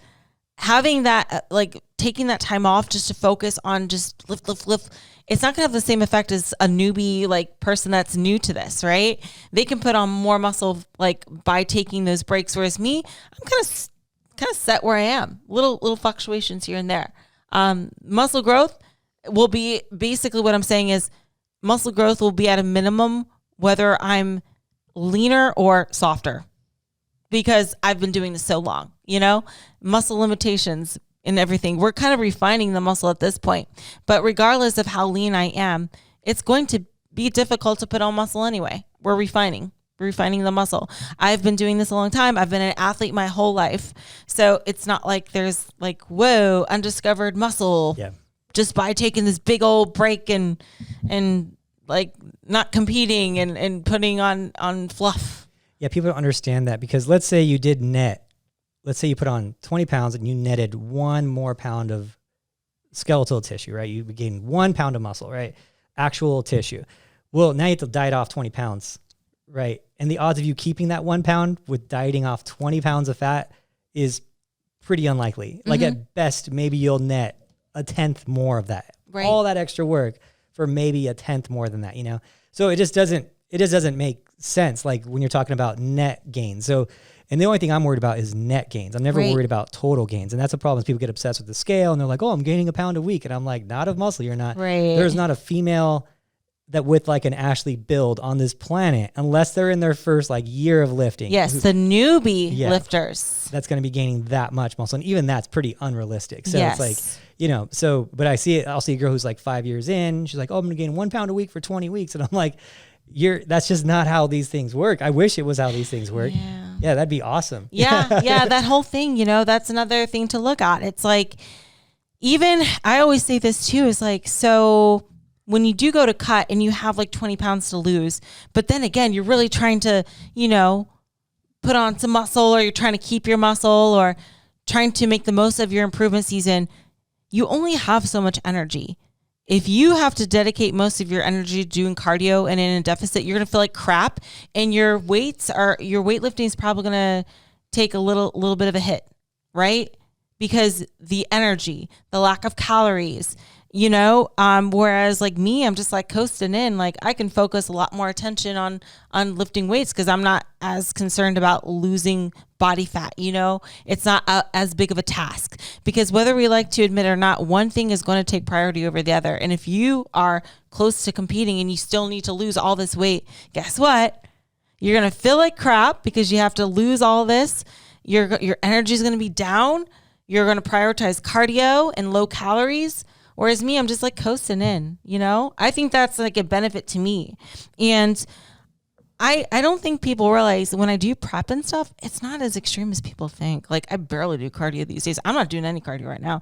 having that, like taking that time off just to focus on just lift, it's not gonna have the same effect as a newbie, like person that's new to this, right? They can put on more muscle like by taking those breaks. Whereas me, I'm kind of set where I am, little fluctuations here and there. Muscle growth will be basically what I'm saying is muscle growth will be at a minimum, whether I'm leaner or softer, because I've been doing this so long, you know, muscle limitations and everything. We're kind of refining the muscle at this point, but regardless of how lean I am, it's going to be difficult to put on muscle anyway. We're refining the muscle. I've been doing this a long time. I've been an athlete my whole life. So it's not like there's like, whoa, undiscovered muscle just by taking this big old break and like not competing and putting on fluff. Yeah, people don't understand that, because let's say you put on 20 pounds and you netted 1 more pound of skeletal tissue, right? You gained 1 pound of muscle, right? Actual tissue. Well, now you have to diet off 20 pounds, right? And the odds of you keeping that 1 pound with dieting off 20 pounds of fat is pretty unlikely. Mm-hmm. Like at best, maybe you'll net 1/10 more of that. Right. All that extra work for maybe 1/10 more than that, you know? So it just doesn't make sense, like when you're talking about net gains. So, and the only thing I'm worried about is net gains. I'm never worried about total gains. And that's the problem is people get obsessed with the scale and they're like, oh, I'm gaining 1 pound a week. And I'm like, not of muscle. You're not. Right. There's not a female that with like an Ashley build on this planet, unless they're in their first like year of lifting. Yes. The newbie lifters. That's going to be gaining that much muscle. And even that's pretty unrealistic. So it's like, you know, but I'll see a girl who's like 5 years in. She's like, oh, I'm going to gain 1 pound a week for 20 weeks. And I'm like, that's just not how these things work. I wish it was how these things work. Yeah, that'd be awesome. Yeah, that whole thing, you know, that's another thing to look at. It's like, even, I always say this too, is like, so when you do go to cut and you have like 20 pounds to lose, but then again, you're really trying to, you know, put on some muscle, or you're trying to keep your muscle, or trying to make the most of your improvement season, you only have so much energy. If you have to dedicate most of your energy doing cardio and in a deficit, you're going to feel like crap, and your weightlifting is probably going to take a little bit of a hit, right? Because the energy, the lack of calories, you know, whereas like me, I'm just like coasting in, like I can focus a lot more attention on lifting weights because I'm not as concerned about losing body fat. You know, it's not as big of a task, because whether we like to admit it or not, one thing is going to take priority over the other. And if you are close to competing and you still need to lose all this weight, guess what? You're going to feel like crap because you have to lose all this. Your energy is going to be down. You're going to prioritize cardio and low calories. Whereas me, I'm just like coasting in, you know? I think that's like a benefit to me. And I don't think people realize when I do prep and stuff, it's not as extreme as people think. Like I barely do cardio these days. I'm not doing any cardio right now.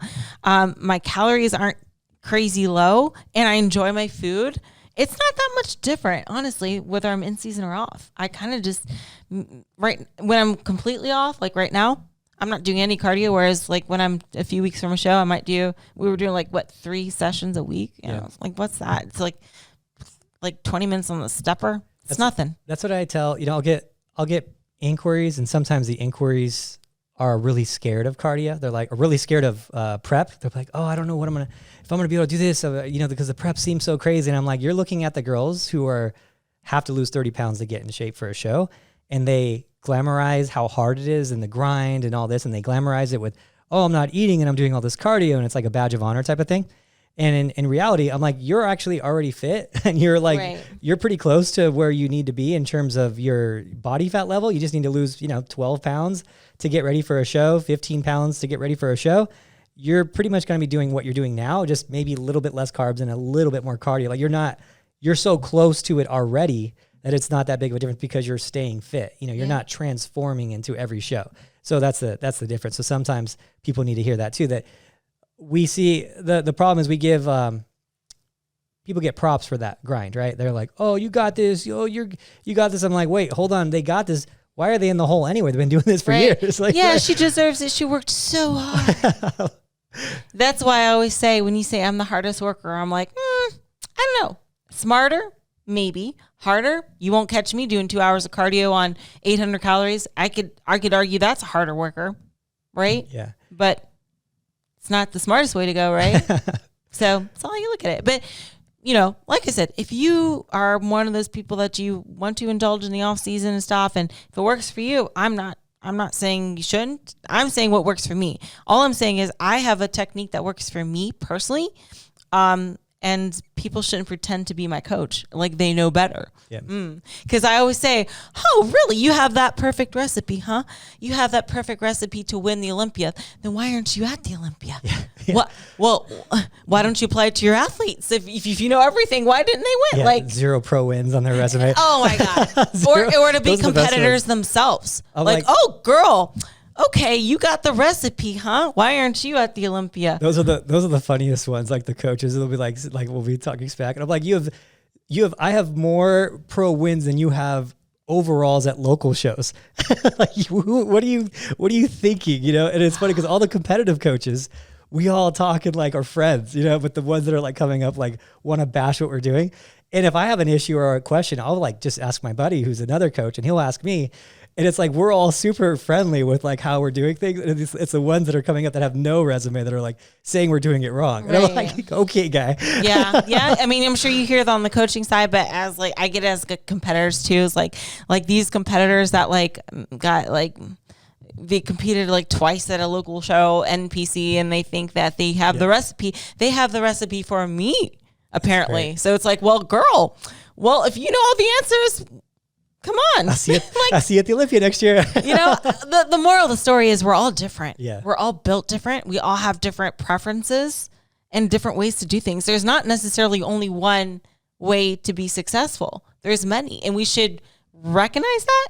My calories aren't crazy low and I enjoy my food. It's not that much different, honestly, whether I'm in season or off. I kind of just, right when I'm completely off, like right now, I'm not doing any cardio. Whereas like when I'm a few weeks from a show, we were doing like 3 sessions a week. And I was like, what's that? It's like 20 minutes on the stepper. It's nothing. That's what I tell, I'll get inquiries, and sometimes the inquiries are really scared of cardio. They're like, really scared of prep. They're like, oh, I don't know if I'm going to be able to do this, because the prep seems so crazy. And I'm like, you're looking at the girls who have to lose 30 pounds to get in shape for a show. And they glamorize how hard it is and the grind and all this. And they glamorize it with, oh, I'm not eating and I'm doing all this cardio. And it's like a badge of honor type of thing. And in reality, I'm like, you're actually already fit and you're like, Right. You're pretty close to where you need to be in terms of your body fat level. You just need to lose, 12 pounds to get ready for a show, 15 pounds to get ready for a show. You're pretty much going to be doing what you're doing now, just maybe a little bit less carbs and a little bit more cardio. Like you're so close to it already that it's not that big of a difference because you're staying fit. You're not transforming into every show. So that's the difference. So sometimes people need to hear that too, that we see the problem is we give people get props for that grind, right? They're like, oh, you got this. Oh, you got this. I'm like, wait, hold on. They got this. Why are they in the hole anyway? They've been doing this for years. Like, yeah, she deserves it. She worked so hard. That's why I always say, when you say I'm the hardest worker, I'm like, I don't know. Smarter, maybe. Harder, you won't catch me doing 2 hours of cardio on 800 calories. I could argue that's a harder worker, right? Yeah. But it's not the smartest way to go, right? So that's all you look at it. But, like I said, if you are one of those people that you want to indulge in the off season and stuff, and if it works for you, I'm not saying you shouldn't. I'm saying what works for me. All I'm saying is I have a technique that works for me personally. And people shouldn't pretend to be my coach like they know better. Yeah. Because I always say, oh, really? You have that perfect recipe, huh? You have that perfect recipe to win the Olympia. Then why aren't you at the Olympia? Yeah. Well, why don't you apply it to your athletes? If you know everything, why didn't they win? Yeah, like 0 pro wins on their resume. Oh my God. or to be competitors themselves. Like, oh, girl. Okay, you got the recipe, huh? Why aren't you at the Olympia? Those are the funniest ones. Like the coaches, they'll be like we'll be talking smack, and I'm like, I have more pro wins than you have overalls at local shows. Like, what are you thinking? And it's funny because all the competitive coaches, we all talk and like are friends, but the ones that are like coming up like want to bash what we're doing. And if I have an issue or a question, I'll like just ask my buddy who's another coach, and he'll ask me. And it's like, we're all super friendly with like how we're doing things. And it's the ones that are coming up that have no resume that are like saying we're doing it wrong. And I'm like, okay, guy. Yeah. Yeah. I mean, I'm sure you hear that on the coaching side, but as like, I get it as competitors too. Is like these competitors that like got like, they competed like twice at a local show, NPC, and they think that they have the recipe. They have the recipe for me, apparently. So it's like, well, girl, if you know all the answers, come on. I'll see you at the Olympia next year. The moral of the story is we're all different. Yeah. We're all built different. We all have different preferences and different ways to do things. There's not necessarily only one way to be successful. There's many, and we should recognize that.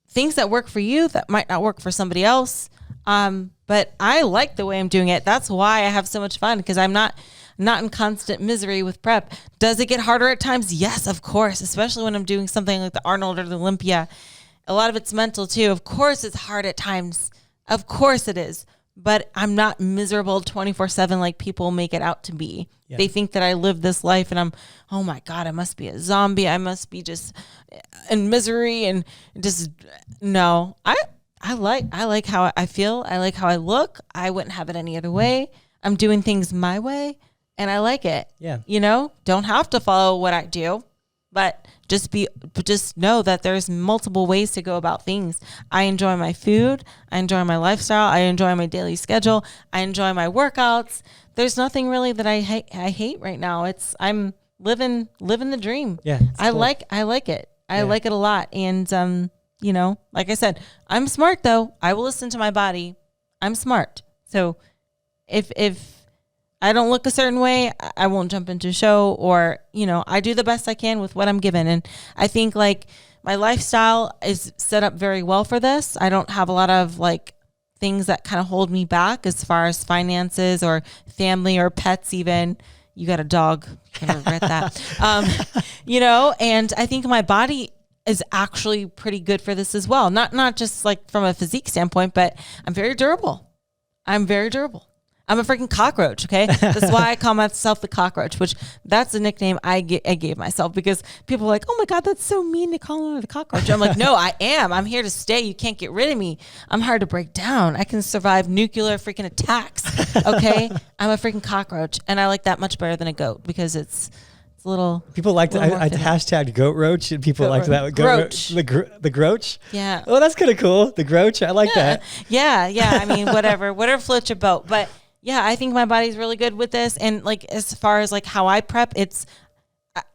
Things that work for you that might not work for somebody else. But I like the way I'm doing it. That's why I have so much fun, because I'm not in constant misery with prep. Does it get harder at times? Yes, of course, especially when I'm doing something like the Arnold or the Olympia. A lot of it's mental too. Of course it's hard at times. Of course it is. But I'm not miserable 24/7 like people make it out to be. Yeah. They think that I live this life and oh my God, I must be a zombie. I must be just in misery and just, no. I like how I feel. I like how I look. I wouldn't have it any other way. I'm doing things my way. And I like it. Yeah. Don't have to follow what I do, but just know that there's multiple ways to go about things. I enjoy my food. I enjoy my lifestyle. I enjoy my daily schedule. I enjoy my workouts. There's nothing really that I hate right now. I'm living the dream. Yeah. I like it. I like it a lot. And, like I said, I'm smart though. I will listen to my body. I'm smart. So if I don't look a certain way, I won't jump into a show, or, I do the best I can with what I'm given. And I think like my lifestyle is set up very well for this. I don't have a lot of like things that kind of hold me back as far as finances or family or pets even. You got a dog. Can't regret that. And I think my body is actually pretty good for this as well. Not just like from a physique standpoint, but I'm very durable. I'm a freaking cockroach. Okay. That's why I call myself the cockroach, which that's a nickname I gave myself because people are like, oh my God, that's so mean to call me the cockroach. I'm like, no, I am. I'm here to stay. You can't get rid of me. I'm hard to break down. I can survive nuclear freaking attacks. Okay. I'm a freaking cockroach. And I like that much better than a goat because it's a little. People like to I hashtag goat roach, and people like that. Groach. The groach. Yeah. Oh, that's kind of cool. The groach. I like that. Yeah. I mean, whatever floats your boat. But yeah, I think my body's really good with this. And like, as far as like how I prep,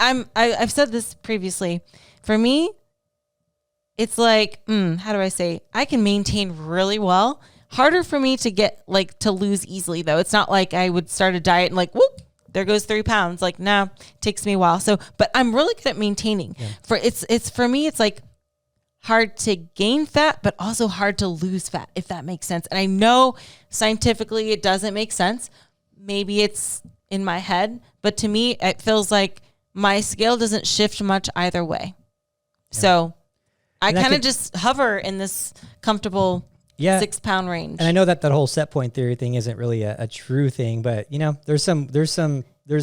I've said this previously. For me, it's like, how do I say? I can maintain really well. Harder for me to get like to lose easily though. It's not like I would start a diet and like, whoop, there goes 3 pounds. Like, nah, takes me a while. So, but I'm really good at maintaining. Yeah. For me, it's like hard to gain fat, but also hard to lose fat, if that makes sense. And I know scientifically it doesn't make sense. Maybe it's in my head, but to me, it feels like my scale doesn't shift much either way. Yeah. So I kind of just hover in this comfortable 6 pound range. And I know that whole set point theory thing isn't really a true thing, but you know, there's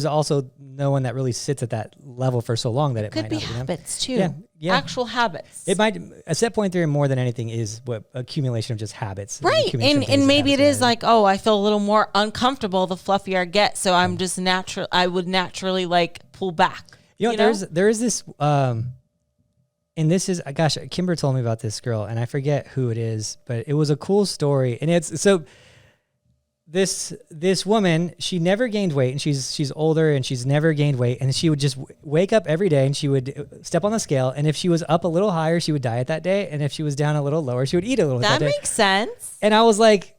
also no one that really sits at that level for so long that it could might be not, habits too. Yeah. Actual habits. It might, a set point theory more than anything is what accumulation of just habits. Right. And maybe it is like, oh, I feel a little more uncomfortable the fluffier I get. So I'm just I would naturally like pull back. You know, there is this, and this is, gosh, Kimber told me about this girl, and I forget who it is, but it was a cool story. And it's so this woman, she never gained weight, and she's older, and she's never gained weight, and she would just wake up every day, and she would step on the scale, and if she was up a little higher, she would diet that day, and if she was down a little lower, she would eat a little. That makes sense. And I was like,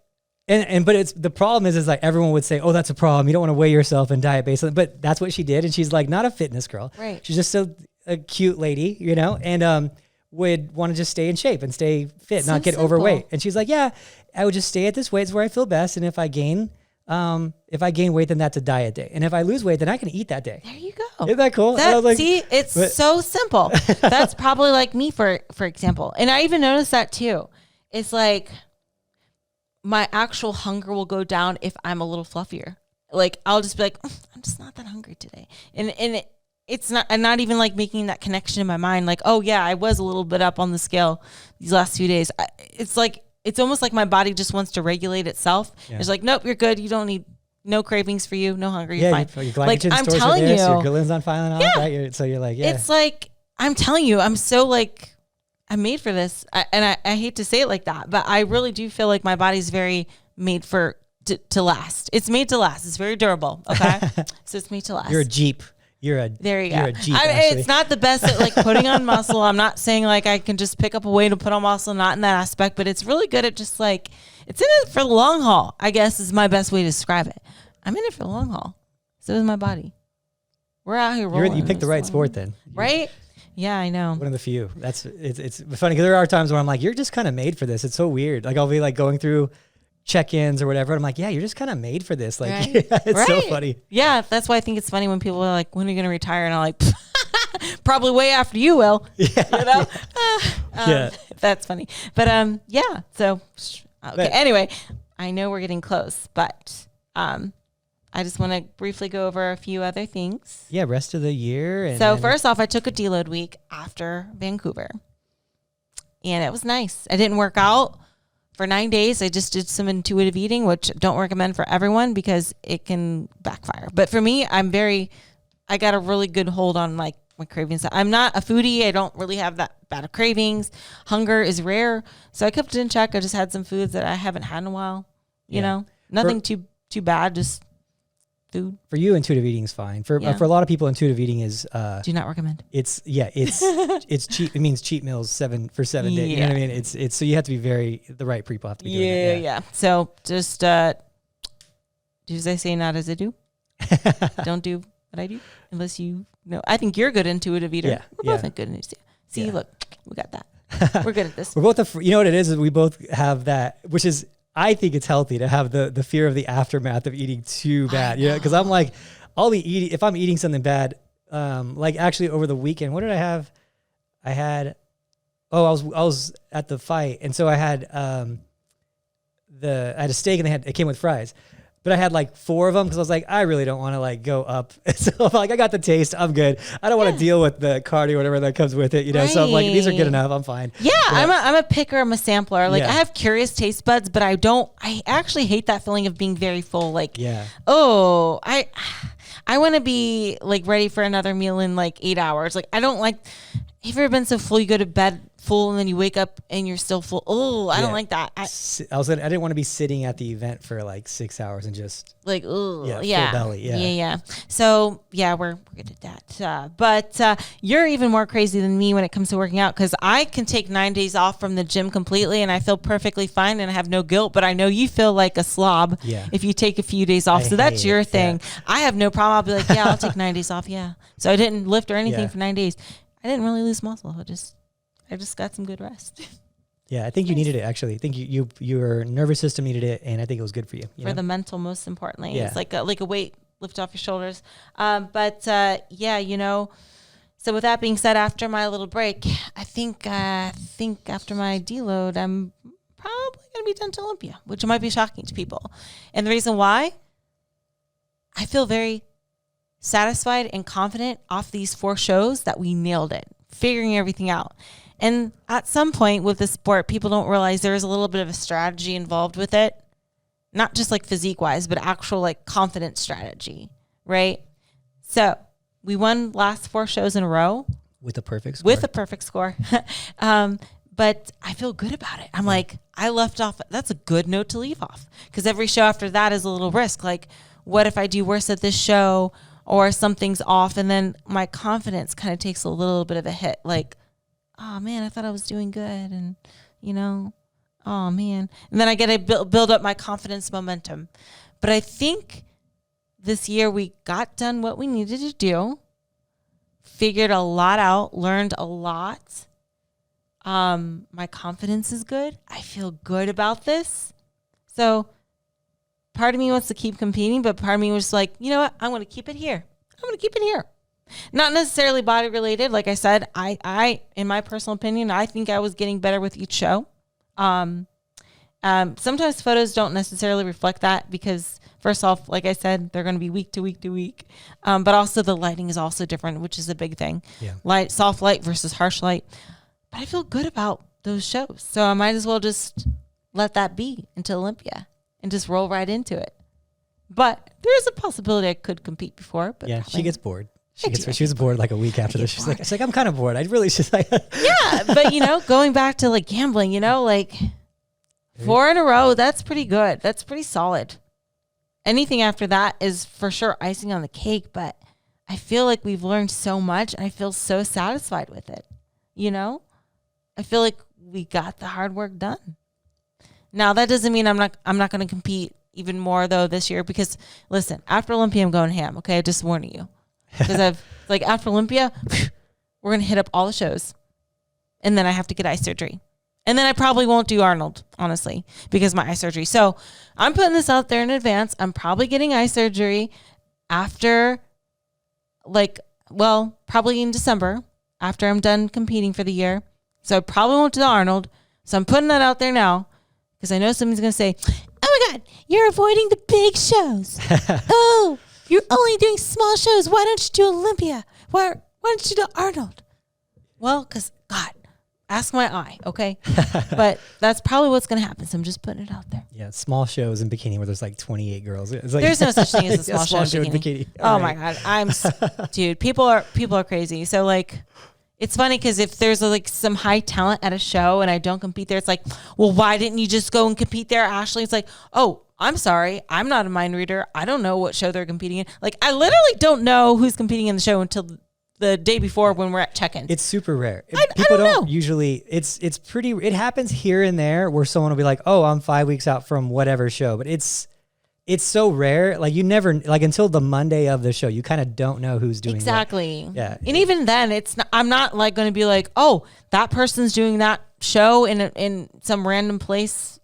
but it's the problem is like everyone would say, oh, that's a problem. You don't want to weigh yourself and diet based on it. But that's what she did, and she's like not a fitness girl. Right. She's just a cute lady, you know, and would want to just stay in shape and stay fit, not get overweight. And she's like, yeah, I would just stay at this weight. It's where I feel best. And if I gain weight, then that's a diet day. And if I lose weight, then I can eat that day. There you go. Isn't that cool? It's so simple. That's probably like me, for example. And I even noticed that too. It's like my actual hunger will go down if I'm a little fluffier. Like I'll just be like, I'm just not that hungry today. It's not, I'm not even like making that connection in my mind. Like, oh yeah, I was a little bit up on the scale these last few days. It's like, it's almost like my body just wants to regulate itself. Yeah. It's like, nope, you're good. You don't need no cravings for you, no hunger. You're fine. Like I'm telling you, so your ghreline's on fire and all that. So you're like, yeah. It's like, I'm telling you, I'm so like, I'm made for this. I hate to say it like that, but I really do feel like my body's very made to last. It's made to last. It's very durable. Okay. So it's made to last. You're a Jeep. There you go. You're a Jeep, it's not the best at like putting on muscle. I'm not saying like I can just pick up a weight and put on muscle, not in that aspect, but it's really good at just like, it's in it for the long haul, I guess is my best way to describe it. I'm in it for the long haul. So is my body. We're out here rolling. You picked the right sport then. Right? Yeah, I know. One of the few. It's funny because there are times where I'm like, you're just kind of made for this. It's so weird. Like I'll be like going through check-ins or whatever. And I'm like, yeah, you're just kind of made for this. Like, right. It's so funny. Yeah, that's why I think it's funny when people are like, when are you going to retire? And I'm like, probably way after you will. Yeah. You know? Yeah. That's funny. But yeah, so, okay. Anyway, I know we're getting close, but I just want to briefly go over a few other things. Yeah, rest of the year. So first off, I took a deload week after Vancouver. And it was nice. I didn't work out for 9 days. I just did some intuitive eating, which don't recommend for everyone because it can backfire. But for me, I got a really good hold on like my cravings. I'm not a foodie. I don't really have that bad of cravings. Hunger is rare. So I kept it in check. I just had some foods that I haven't had in a while. You know, nothing too bad, just food. For you, intuitive eating is fine. For a lot of people, intuitive eating is do not recommend. It's cheap. It means cheat meals 7 days. You know what I mean? It's so you have to be the right people have to be doing it. Yeah. So just do as I say, not as I do. Don't do what I do unless you know. I think you're a good intuitive eater. Yeah. We're both good intuitive. See, look, we got that. We're good at this. We're both. You know what it is we both have that, which is. I think it's healthy to have the fear of the aftermath of eating too bad, you know, because I'm like, I'll be eating, if I'm eating something bad, like actually over the weekend, what did I have? I was at the fight. And so I had, I had a steak and it came with fries, but I had like 4 of them because I was like, I really don't want to like go up. So I'm like, I got the taste. I'm good. I don't want to deal with the cardio or whatever that comes with it, you know? So I'm like, these are good enough. I'm fine. Yeah. But I'm a picker. I'm a sampler. Like I have curious taste buds, but I actually hate that feeling of being very full. Like, oh, I want to be like ready for another meal in like 8 hours. Like I don't like, have you ever been so full you go to bed full and then you wake up and you're still full? Oh, I don't like that. I didn't want to be sitting at the event for like 6 hours and just like, full belly. Yeah. So we're good at that. But you're even more crazy than me when it comes to working out, because I can take 9 days off from the gym completely and I feel perfectly fine and I have no guilt. But I know you feel like a slob if you take a few days off. So that's your thing. I have no problem. I'll be like, I'll take 9 days off. Yeah. So I didn't lift or anything for 9 days. I didn't really lose muscle. I just got some good rest. Yeah, I think you needed it, actually. I think your nervous system needed it, and I think it was good for you. For the mental, most importantly. It's like a weight lift off your shoulders. So with that being said, after my little break, I think after my deload, I'm probably going to be done to Olympia, which might be shocking to people. And the reason why, I feel very satisfied and confident off these 4 shows that we nailed it, figuring everything out. And at some point with the sport, people don't realize there is a little bit of a strategy involved with it, not just like physique wise, but actual like confidence strategy, right? So we won last 4 shows in a row with a perfect score. But I feel good about it. I'm like, I left off. That's a good note to leave off, because every show after that is a little risk. Like, what if I do worse at this show or something's off, and then my confidence kind of takes a little bit of a hit. Like, oh man, I thought I was doing good, and oh man. And then I get to build up my confidence momentum. But I think this year we got done what we needed to do, figured a lot out, learned a lot. My confidence is good. I feel good about this. So part of me wants to keep competing, but part of me was like, you know what? I want to keep it here. Not necessarily body related. Like I said, I, in my personal opinion, I think I was getting better with each show. Sometimes photos don't necessarily reflect that, because first off, like I said, they're going to be week to week to week. But also the lighting is also different, which is a big thing. Yeah. Soft light versus harsh light. But I feel good about those shows. So I might as well just let that be until Olympia and just roll right into it. But there is a possibility I could compete before. But she gets bored. She was bored like a week after this. She's like, I'm kind of bored. I really just like. Yeah, but going back to like gambling, like 4 in a row, that's pretty good. That's pretty solid. Anything after that is for sure icing on the cake. But I feel like we've learned so much. And I feel so satisfied with it. I feel like we got the hard work done. Now that doesn't mean I'm not going to compete even more though this year, because listen, after Olympia I'm going ham. Okay, I'm just warning you, because after Olympia we're going to hit up all the shows, and then I have to get eye surgery, and then I probably won't do Arnold, honestly, because of my eye surgery. So I'm putting this out there in advance. I'm probably getting eye surgery after probably in December after I'm done competing for the year. So I probably won't do the Arnold. So I'm putting that out there now, because I know somebody's going to say, oh my God, you're avoiding the big shows. Oh, you're only doing small shows. Why don't you do Olympia? Why don't you do Arnold? Well, because God, ask my eye, okay? But that's probably what's going to happen. So I'm just putting it out there. Yeah, small shows in Bikini where there's like 28 girls. It's there's no such thing as a small show in Bikini. Oh my God, dude, people are crazy. So it's funny because if there's some high talent at a show and I don't compete there, it's like, well, why didn't you just go and compete there, Ashley? It's like, oh, I'm sorry. I'm not a mind reader. I don't know what show they're competing in. I literally don't know who's competing in the show until the day before when we're at check-in. It's super rare. People don't usually, it's pretty, it happens here and there where someone will be like, oh, I'm 5 weeks out from whatever show, but it's so rare. You never, until the Monday of the show, you kind of don't know who's doing exactly. What. Yeah. And even then I'm not going to be like, oh, that person's doing that show in some random place.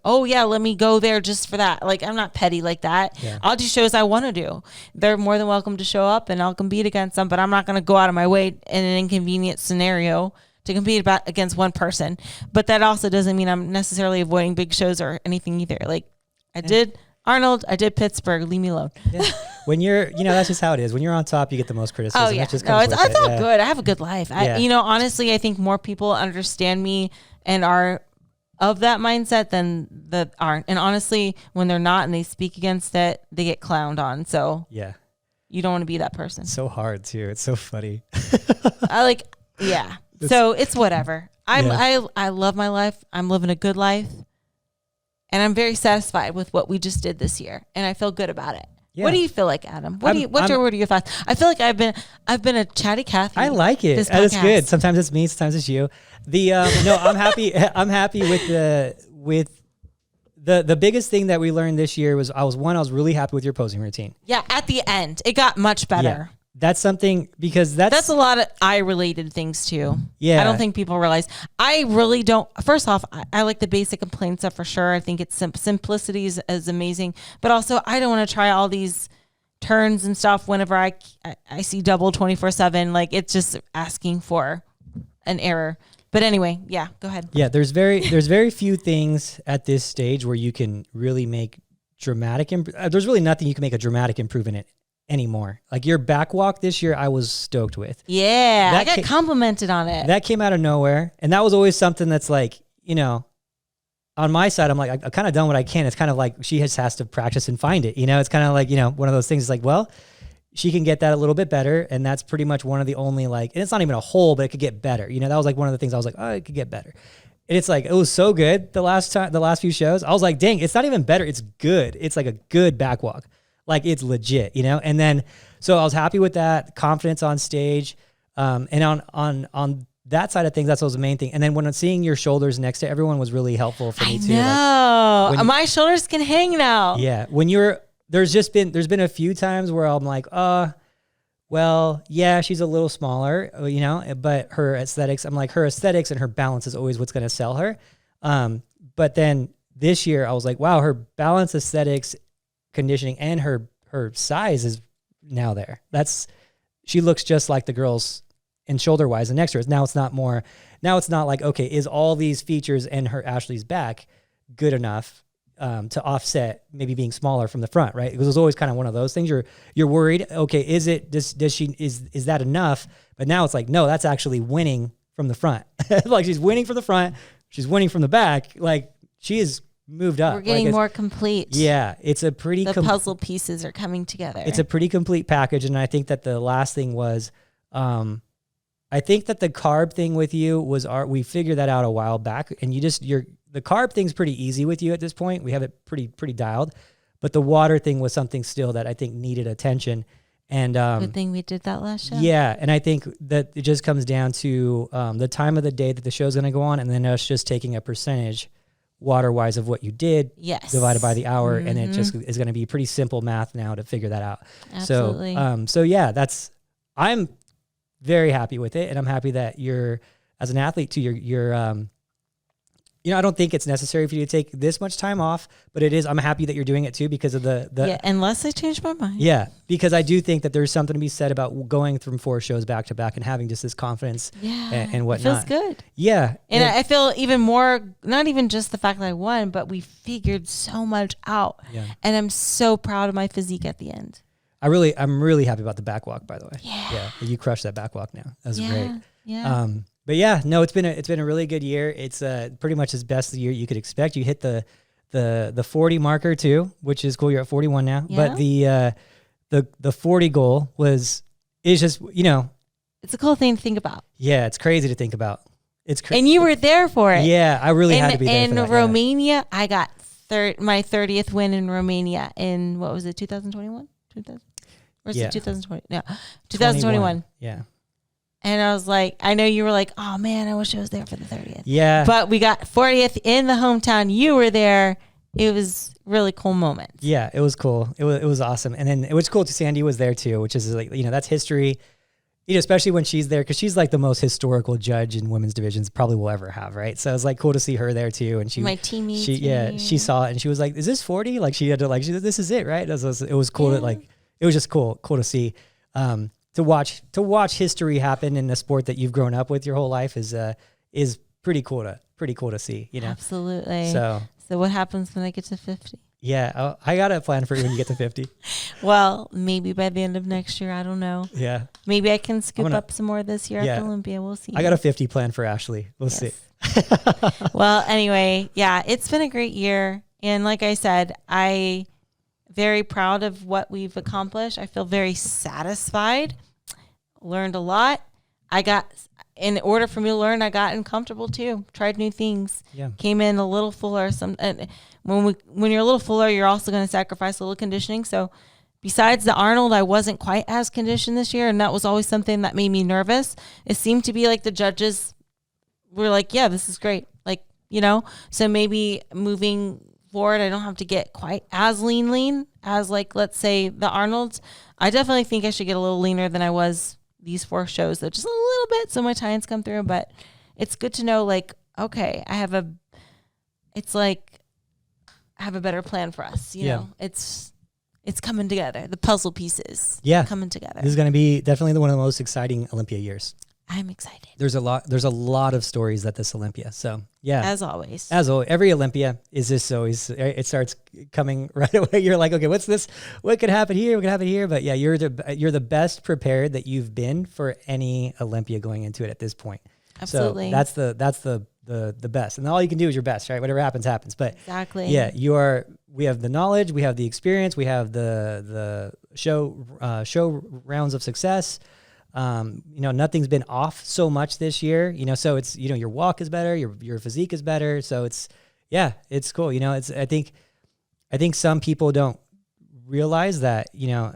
Oh yeah, let me go there just for that. I'm not petty like that. Yeah. I'll do shows I want to do. They're more than welcome to show up and I'll compete against them, but I'm not going to go out of my way in an inconvenient scenario to compete against one person. But that also doesn't mean I'm necessarily avoiding big shows or anything either. I did Arnold, I did Pittsburgh. Leave me alone. Yeah. When you're, that's just how it is. When you're on top, you get the most criticism. Oh yeah, It just no, comes I with it. felt Yeah. good. I have a good life. Yeah. Honestly, I think more people understand me and are of that mindset than that aren't. And honestly, when they're not and they speak against it, they get clowned on. So Yeah. you don't want to be that person. It's so hard too. It's so funny. Yeah. So it's whatever. I love my life. I'm living a good life. And I'm very satisfied with what we just did this year. And I feel good about it. Yeah. What do you feel like, Adam? What's your word of your thoughts? I feel like I've been a chatty Cathy. I like it. That's good. Sometimes it's me, sometimes it's you. I'm happy. I'm happy with the biggest thing that we learned this year was I was really happy with your posing routine. Yeah, at the end, it got much better. Yeah. That's something because that's a lot of eye related things too. Yeah. I don't think people realize. I really don't. First off, I like the basic and plain stuff for sure. I think it's simplicity is amazing, but also I don't want to try all these turns and stuff whenever I see double 24/7. Like it's just asking for an error. But anyway, yeah, go ahead. Yeah, there's very few things at this stage where you can really make dramatic. There's really nothing you can make a dramatic improvement in anymore. Like your back walk this year, I was stoked with. Yeah, I got complimented on it. That came out of nowhere, and that was always something that's like, on my side, I'm like, I've kind of done what I can. It's kind of like she has to practice and find it. It's kind of like, one of those things. It's like, well, she can get that a little bit better, and that's pretty much one of the only and it's not even a hole, but it could get better. That was like one of the things I was like, oh, it could get better. And it's like, it was so good the last few shows. I was like, dang, it's not even better. It's good. It's like a good back walk. Like it's legit, and then, so I was happy with that confidence on stage. And on that side of things, that's what was the main thing. And then when I'm seeing your shoulders next to everyone was really helpful for me too. No, like my shoulders can hang now. Yeah. There's been a few times where I'm like, well, yeah, she's a little smaller, but her aesthetics and her balance is always what's going to sell her. But then this year I was like, wow, her balance, aesthetics, conditioning, and her size is now there. She looks just like the girls in shoulder wise and next to her. Now it's not like, okay, is all these features and her Ashley's back good enough to offset maybe being smaller from the front, right? It was always kind of one of those things. You're worried, okay, is that enough? But now it's like, no, that's actually winning from the front. Like she's winning from the front, she's winning from the back. Like she is moved up. We're getting more complete. Yeah, it's a pretty puzzle pieces are coming together. It's a pretty complete package, and I think that the last thing was, I think that the carb thing with you was we figured that out a while back, and the carb thing's pretty easy with you at this point. We have it pretty dialed, but the water thing was something still that I think needed attention. And good thing we did that last show. Yeah, and I think that it just comes down to the time of the day that the show's going to go on, and then us just taking a percentage water-wise of what you did, yes, divided by the hour, and it just is going to be pretty simple math now to figure that out. Absolutely. So yeah, I'm very happy with it, and I'm happy that you're, as an athlete too, you're I don't think it's necessary for you to take this much time off, but it is. I'm happy that you're doing it too because of the yeah, unless I change my mind. Yeah, because I do think that there's something to be said about going from 4 shows back to back and having just this confidence and whatnot. It feels good. Yeah. And I feel even more, not even just the fact that I won, but we figured so much out. Yeah. And I'm so proud of my physique at the end. I'm really happy about the back walk, by the way. Yeah. You crushed that back walk now. That was great. Yeah. But yeah, no, it's been a really good year. It's pretty much as best the year you could expect. You hit the 40 marker too, which is cool. You're at 41 now. Yeah. But the 40 goal is just, it's a cool thing to think about. Yeah, it's crazy to think about. It's crazy. And you were there for it. Yeah, I really had to be there for that. In Romania, I got my 30th win in Romania in, what was it, 2021? Or is it 2020? No, 2021. Yeah. And I was like, I know you were like, oh man, I wish I was there for the 30th. Yeah. But we got 40th in the hometown. You were there. It was really cool moment. Yeah, it was cool. It was awesome. And then it was cool to Sandy was there too, which is like, that's history, especially when she's there, because she's like the most historical judge in women's divisions probably we'll ever have, right? So it was like cool to see her there too. And my teammates. She saw it and she was like, is this 40? Like she had to this is it, right? It was cool it was just cool to see. To watch history happen in a sport that you've grown up with your whole life is pretty cool to see, Absolutely. So what happens when I get to 50? Yeah, I got a plan for you when you get to 50. Well, maybe by the end of next year. I don't know. Yeah. Maybe I can scoop up some more this year after Olympia. We'll see. I got a 50 plan for Ashley. We'll see. Well, anyway, yeah, it's been a great year. And like I said, I very proud of what we've accomplished. I feel very satisfied. Learned a lot. In order for me to learn, I got uncomfortable too. Tried new things. Yeah. Came in a little fuller. And when you're a little fuller, you're also going to sacrifice a little conditioning. So besides the Arnold, I wasn't quite as conditioned this year. And that was always something that made me nervous. It seemed to be like the judges were like, yeah, this is great. Like, so maybe moving forward, I don't have to get quite as lean as like, let's say the Arnold's. I definitely think I should get a little leaner than I was these 4 shows, though, just a little bit, so my tie-ins come through. But it's good to know, like, okay, I have a better plan for us. You know, it's coming together. The puzzle pieces, coming together. This is going to be definitely one of the most exciting Olympia years. I'm excited. There's a lot of stories at this Olympia. So as always, every Olympia is this always, it starts coming right away. You're like, okay, what's this? What could happen here? What could happen here? But yeah, you're the best prepared that you've been for any Olympia going into it at this point. Absolutely. So that's the best. And all you can do is your best, right? Whatever happens. But exactly. Yeah, we have the knowledge, we have the experience, we have the show rounds of success. Nothing's been off so much this year, so it's, your walk is better, your physique is better. So it's cool. I think some people don't realize that, you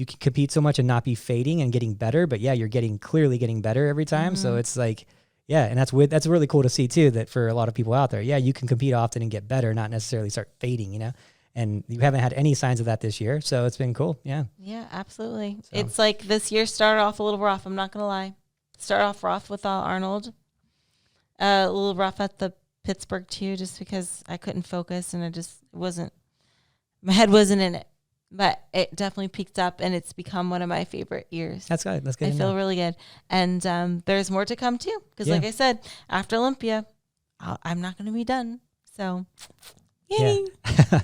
can compete so much and not be fading and getting better, but you're clearly getting better every time. Mm-hmm. So it's like, and that's really cool to see too, that for a lot of people out there, you can compete often and get better, not necessarily start fading, And you haven't had any signs of that this year. So it's been cool. Yeah. Yeah, absolutely. So. It's like this year started off a little rough. I'm not going to lie. Started off rough with Arnold. A little rough at the Pittsburgh too, just because I couldn't focus and my head wasn't in it. But it definitely peaked up and it's become one of my favorite years. That's good. That's good. I feel really good. And there's more to come too. Because like I said, after Olympia, I'm not going to be done. So, yay. Yeah.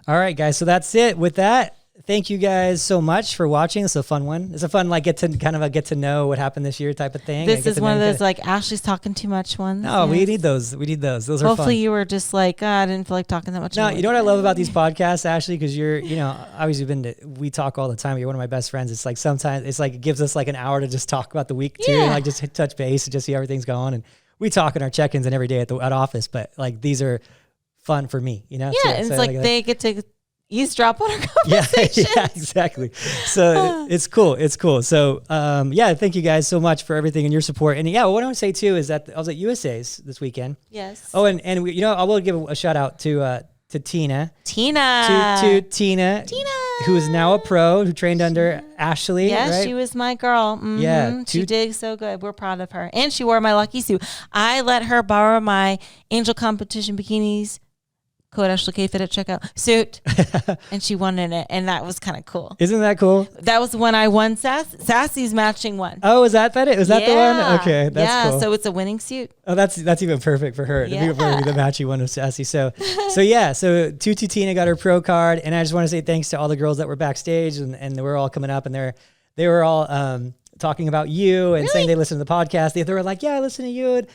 All right, guys. So that's it. With that, thank you guys so much for watching. It's a fun one. It's a fun, get to know what happened this year type of thing. This is one of those Ashley's talking too much ones. No, we need those. We need those. Those are fun. Hopefully you were just like, I didn't feel like talking that much. No, you know what I love about these podcasts, Ashley, because you're, obviously we talk all the time. You're one of my best friends. It's like sometimes it's like it gives us like an hour to just talk about the week too, and just touch base and just see how everything's going. And we talk in our check-ins and every day at office, but these are fun for me, Yeah, so, and it's like they get to eavesdrop on our conversations. Yeah, exactly. So it's cool. It's cool. So thank you guys so much for everything and your support. And what I want to say too is that I was at USA's this weekend. Yes. Oh, and we, I will give a shout out to Tina. To Tina, who is now a pro, who trained under Ashley. Yes, right? she was my girl. Mm-hmm. Yeah, she did so good. We're proud of her, and she wore my lucky suit. I let her borrow my Angel Competition bikinis. Code Ashley K Fit at checkout suit, and she won in it, and that was kind of cool. Isn't that cool? That was the one I won. Sassy's matching one. Oh, is that it? Was that the one? Okay, that's cool. So it's a winning suit. Oh, that's even perfect for her. Yeah. The matching one of Sassy. So Tutu Tina got her pro card, and I just want to say thanks to all the girls that were backstage, and they were all coming up, and they were all talking about you and saying they listened to the podcast. They were like, I listen to you and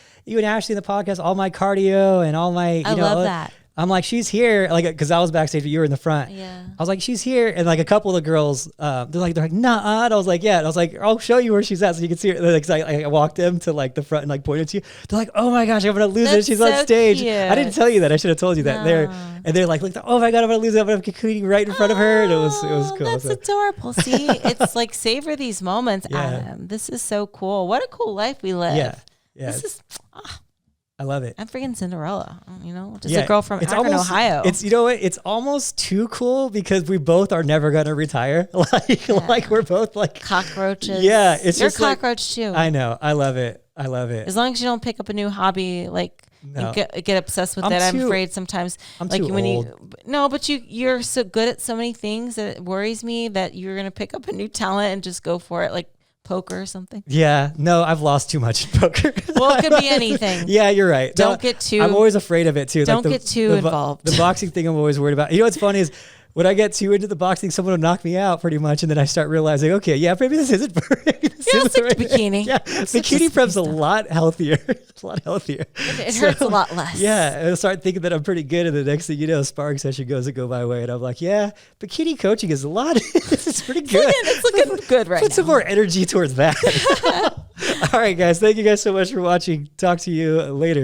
Ashley in the podcast, all my cardio and all my, I love that. I'm like, she's here, because I was backstage, but you were in the front. Yeah. I was like, she's here, and a couple of the girls, they're like, nah. And I was like, yeah. And I was like, I'll show you where she's at so you can see her. I walked them to the front and pointed to you. They're like, oh my gosh, I'm gonna lose it. She's on stage. Cute. I didn't tell you that. I should have told you that. They're like, oh my god, I'm gonna lose it. I'm competing right in front of her. And it was cool. That's adorable. See, it's like savor these moments, Adam. This is so cool. What a cool life we live. Yeah. This is. I love it. I'm freaking Cinderella, just a girl from Akron, Ohio. It's, it's almost too cool because we both are never going to retire. We're both cockroaches. Yeah. It's You're just a cockroach too. I know. I love it. As long as you don't pick up a new hobby, no. get obsessed with it. I'm afraid sometimes. I'm too old. But you're so good at so many things that it worries me that you're going to pick up a new talent and just go for it. poker or something? Yeah, no, I've lost too much in poker. Well, it could be anything. Yeah, you're right. Don't get too. I'm always afraid of it too. Don't get too involved. The boxing thing I'm always worried about. You know what's funny is when I get too into the boxing, someone will knock me out pretty much, and then I start realizing, okay, yeah, maybe this isn't for me. Stick to bikini. Yeah, bikini prep's a lot healthier. It's a lot healthier. It hurts a lot less. Yeah, I'll start thinking that I'm pretty good, and the next thing you know, a sparring session goes to go my way, and I'm like, yeah, bikini coaching is a lot. It's pretty good. It's looking good right now. Put some more energy towards that. All right, guys. Thank you guys so much for watching. Talk to you later.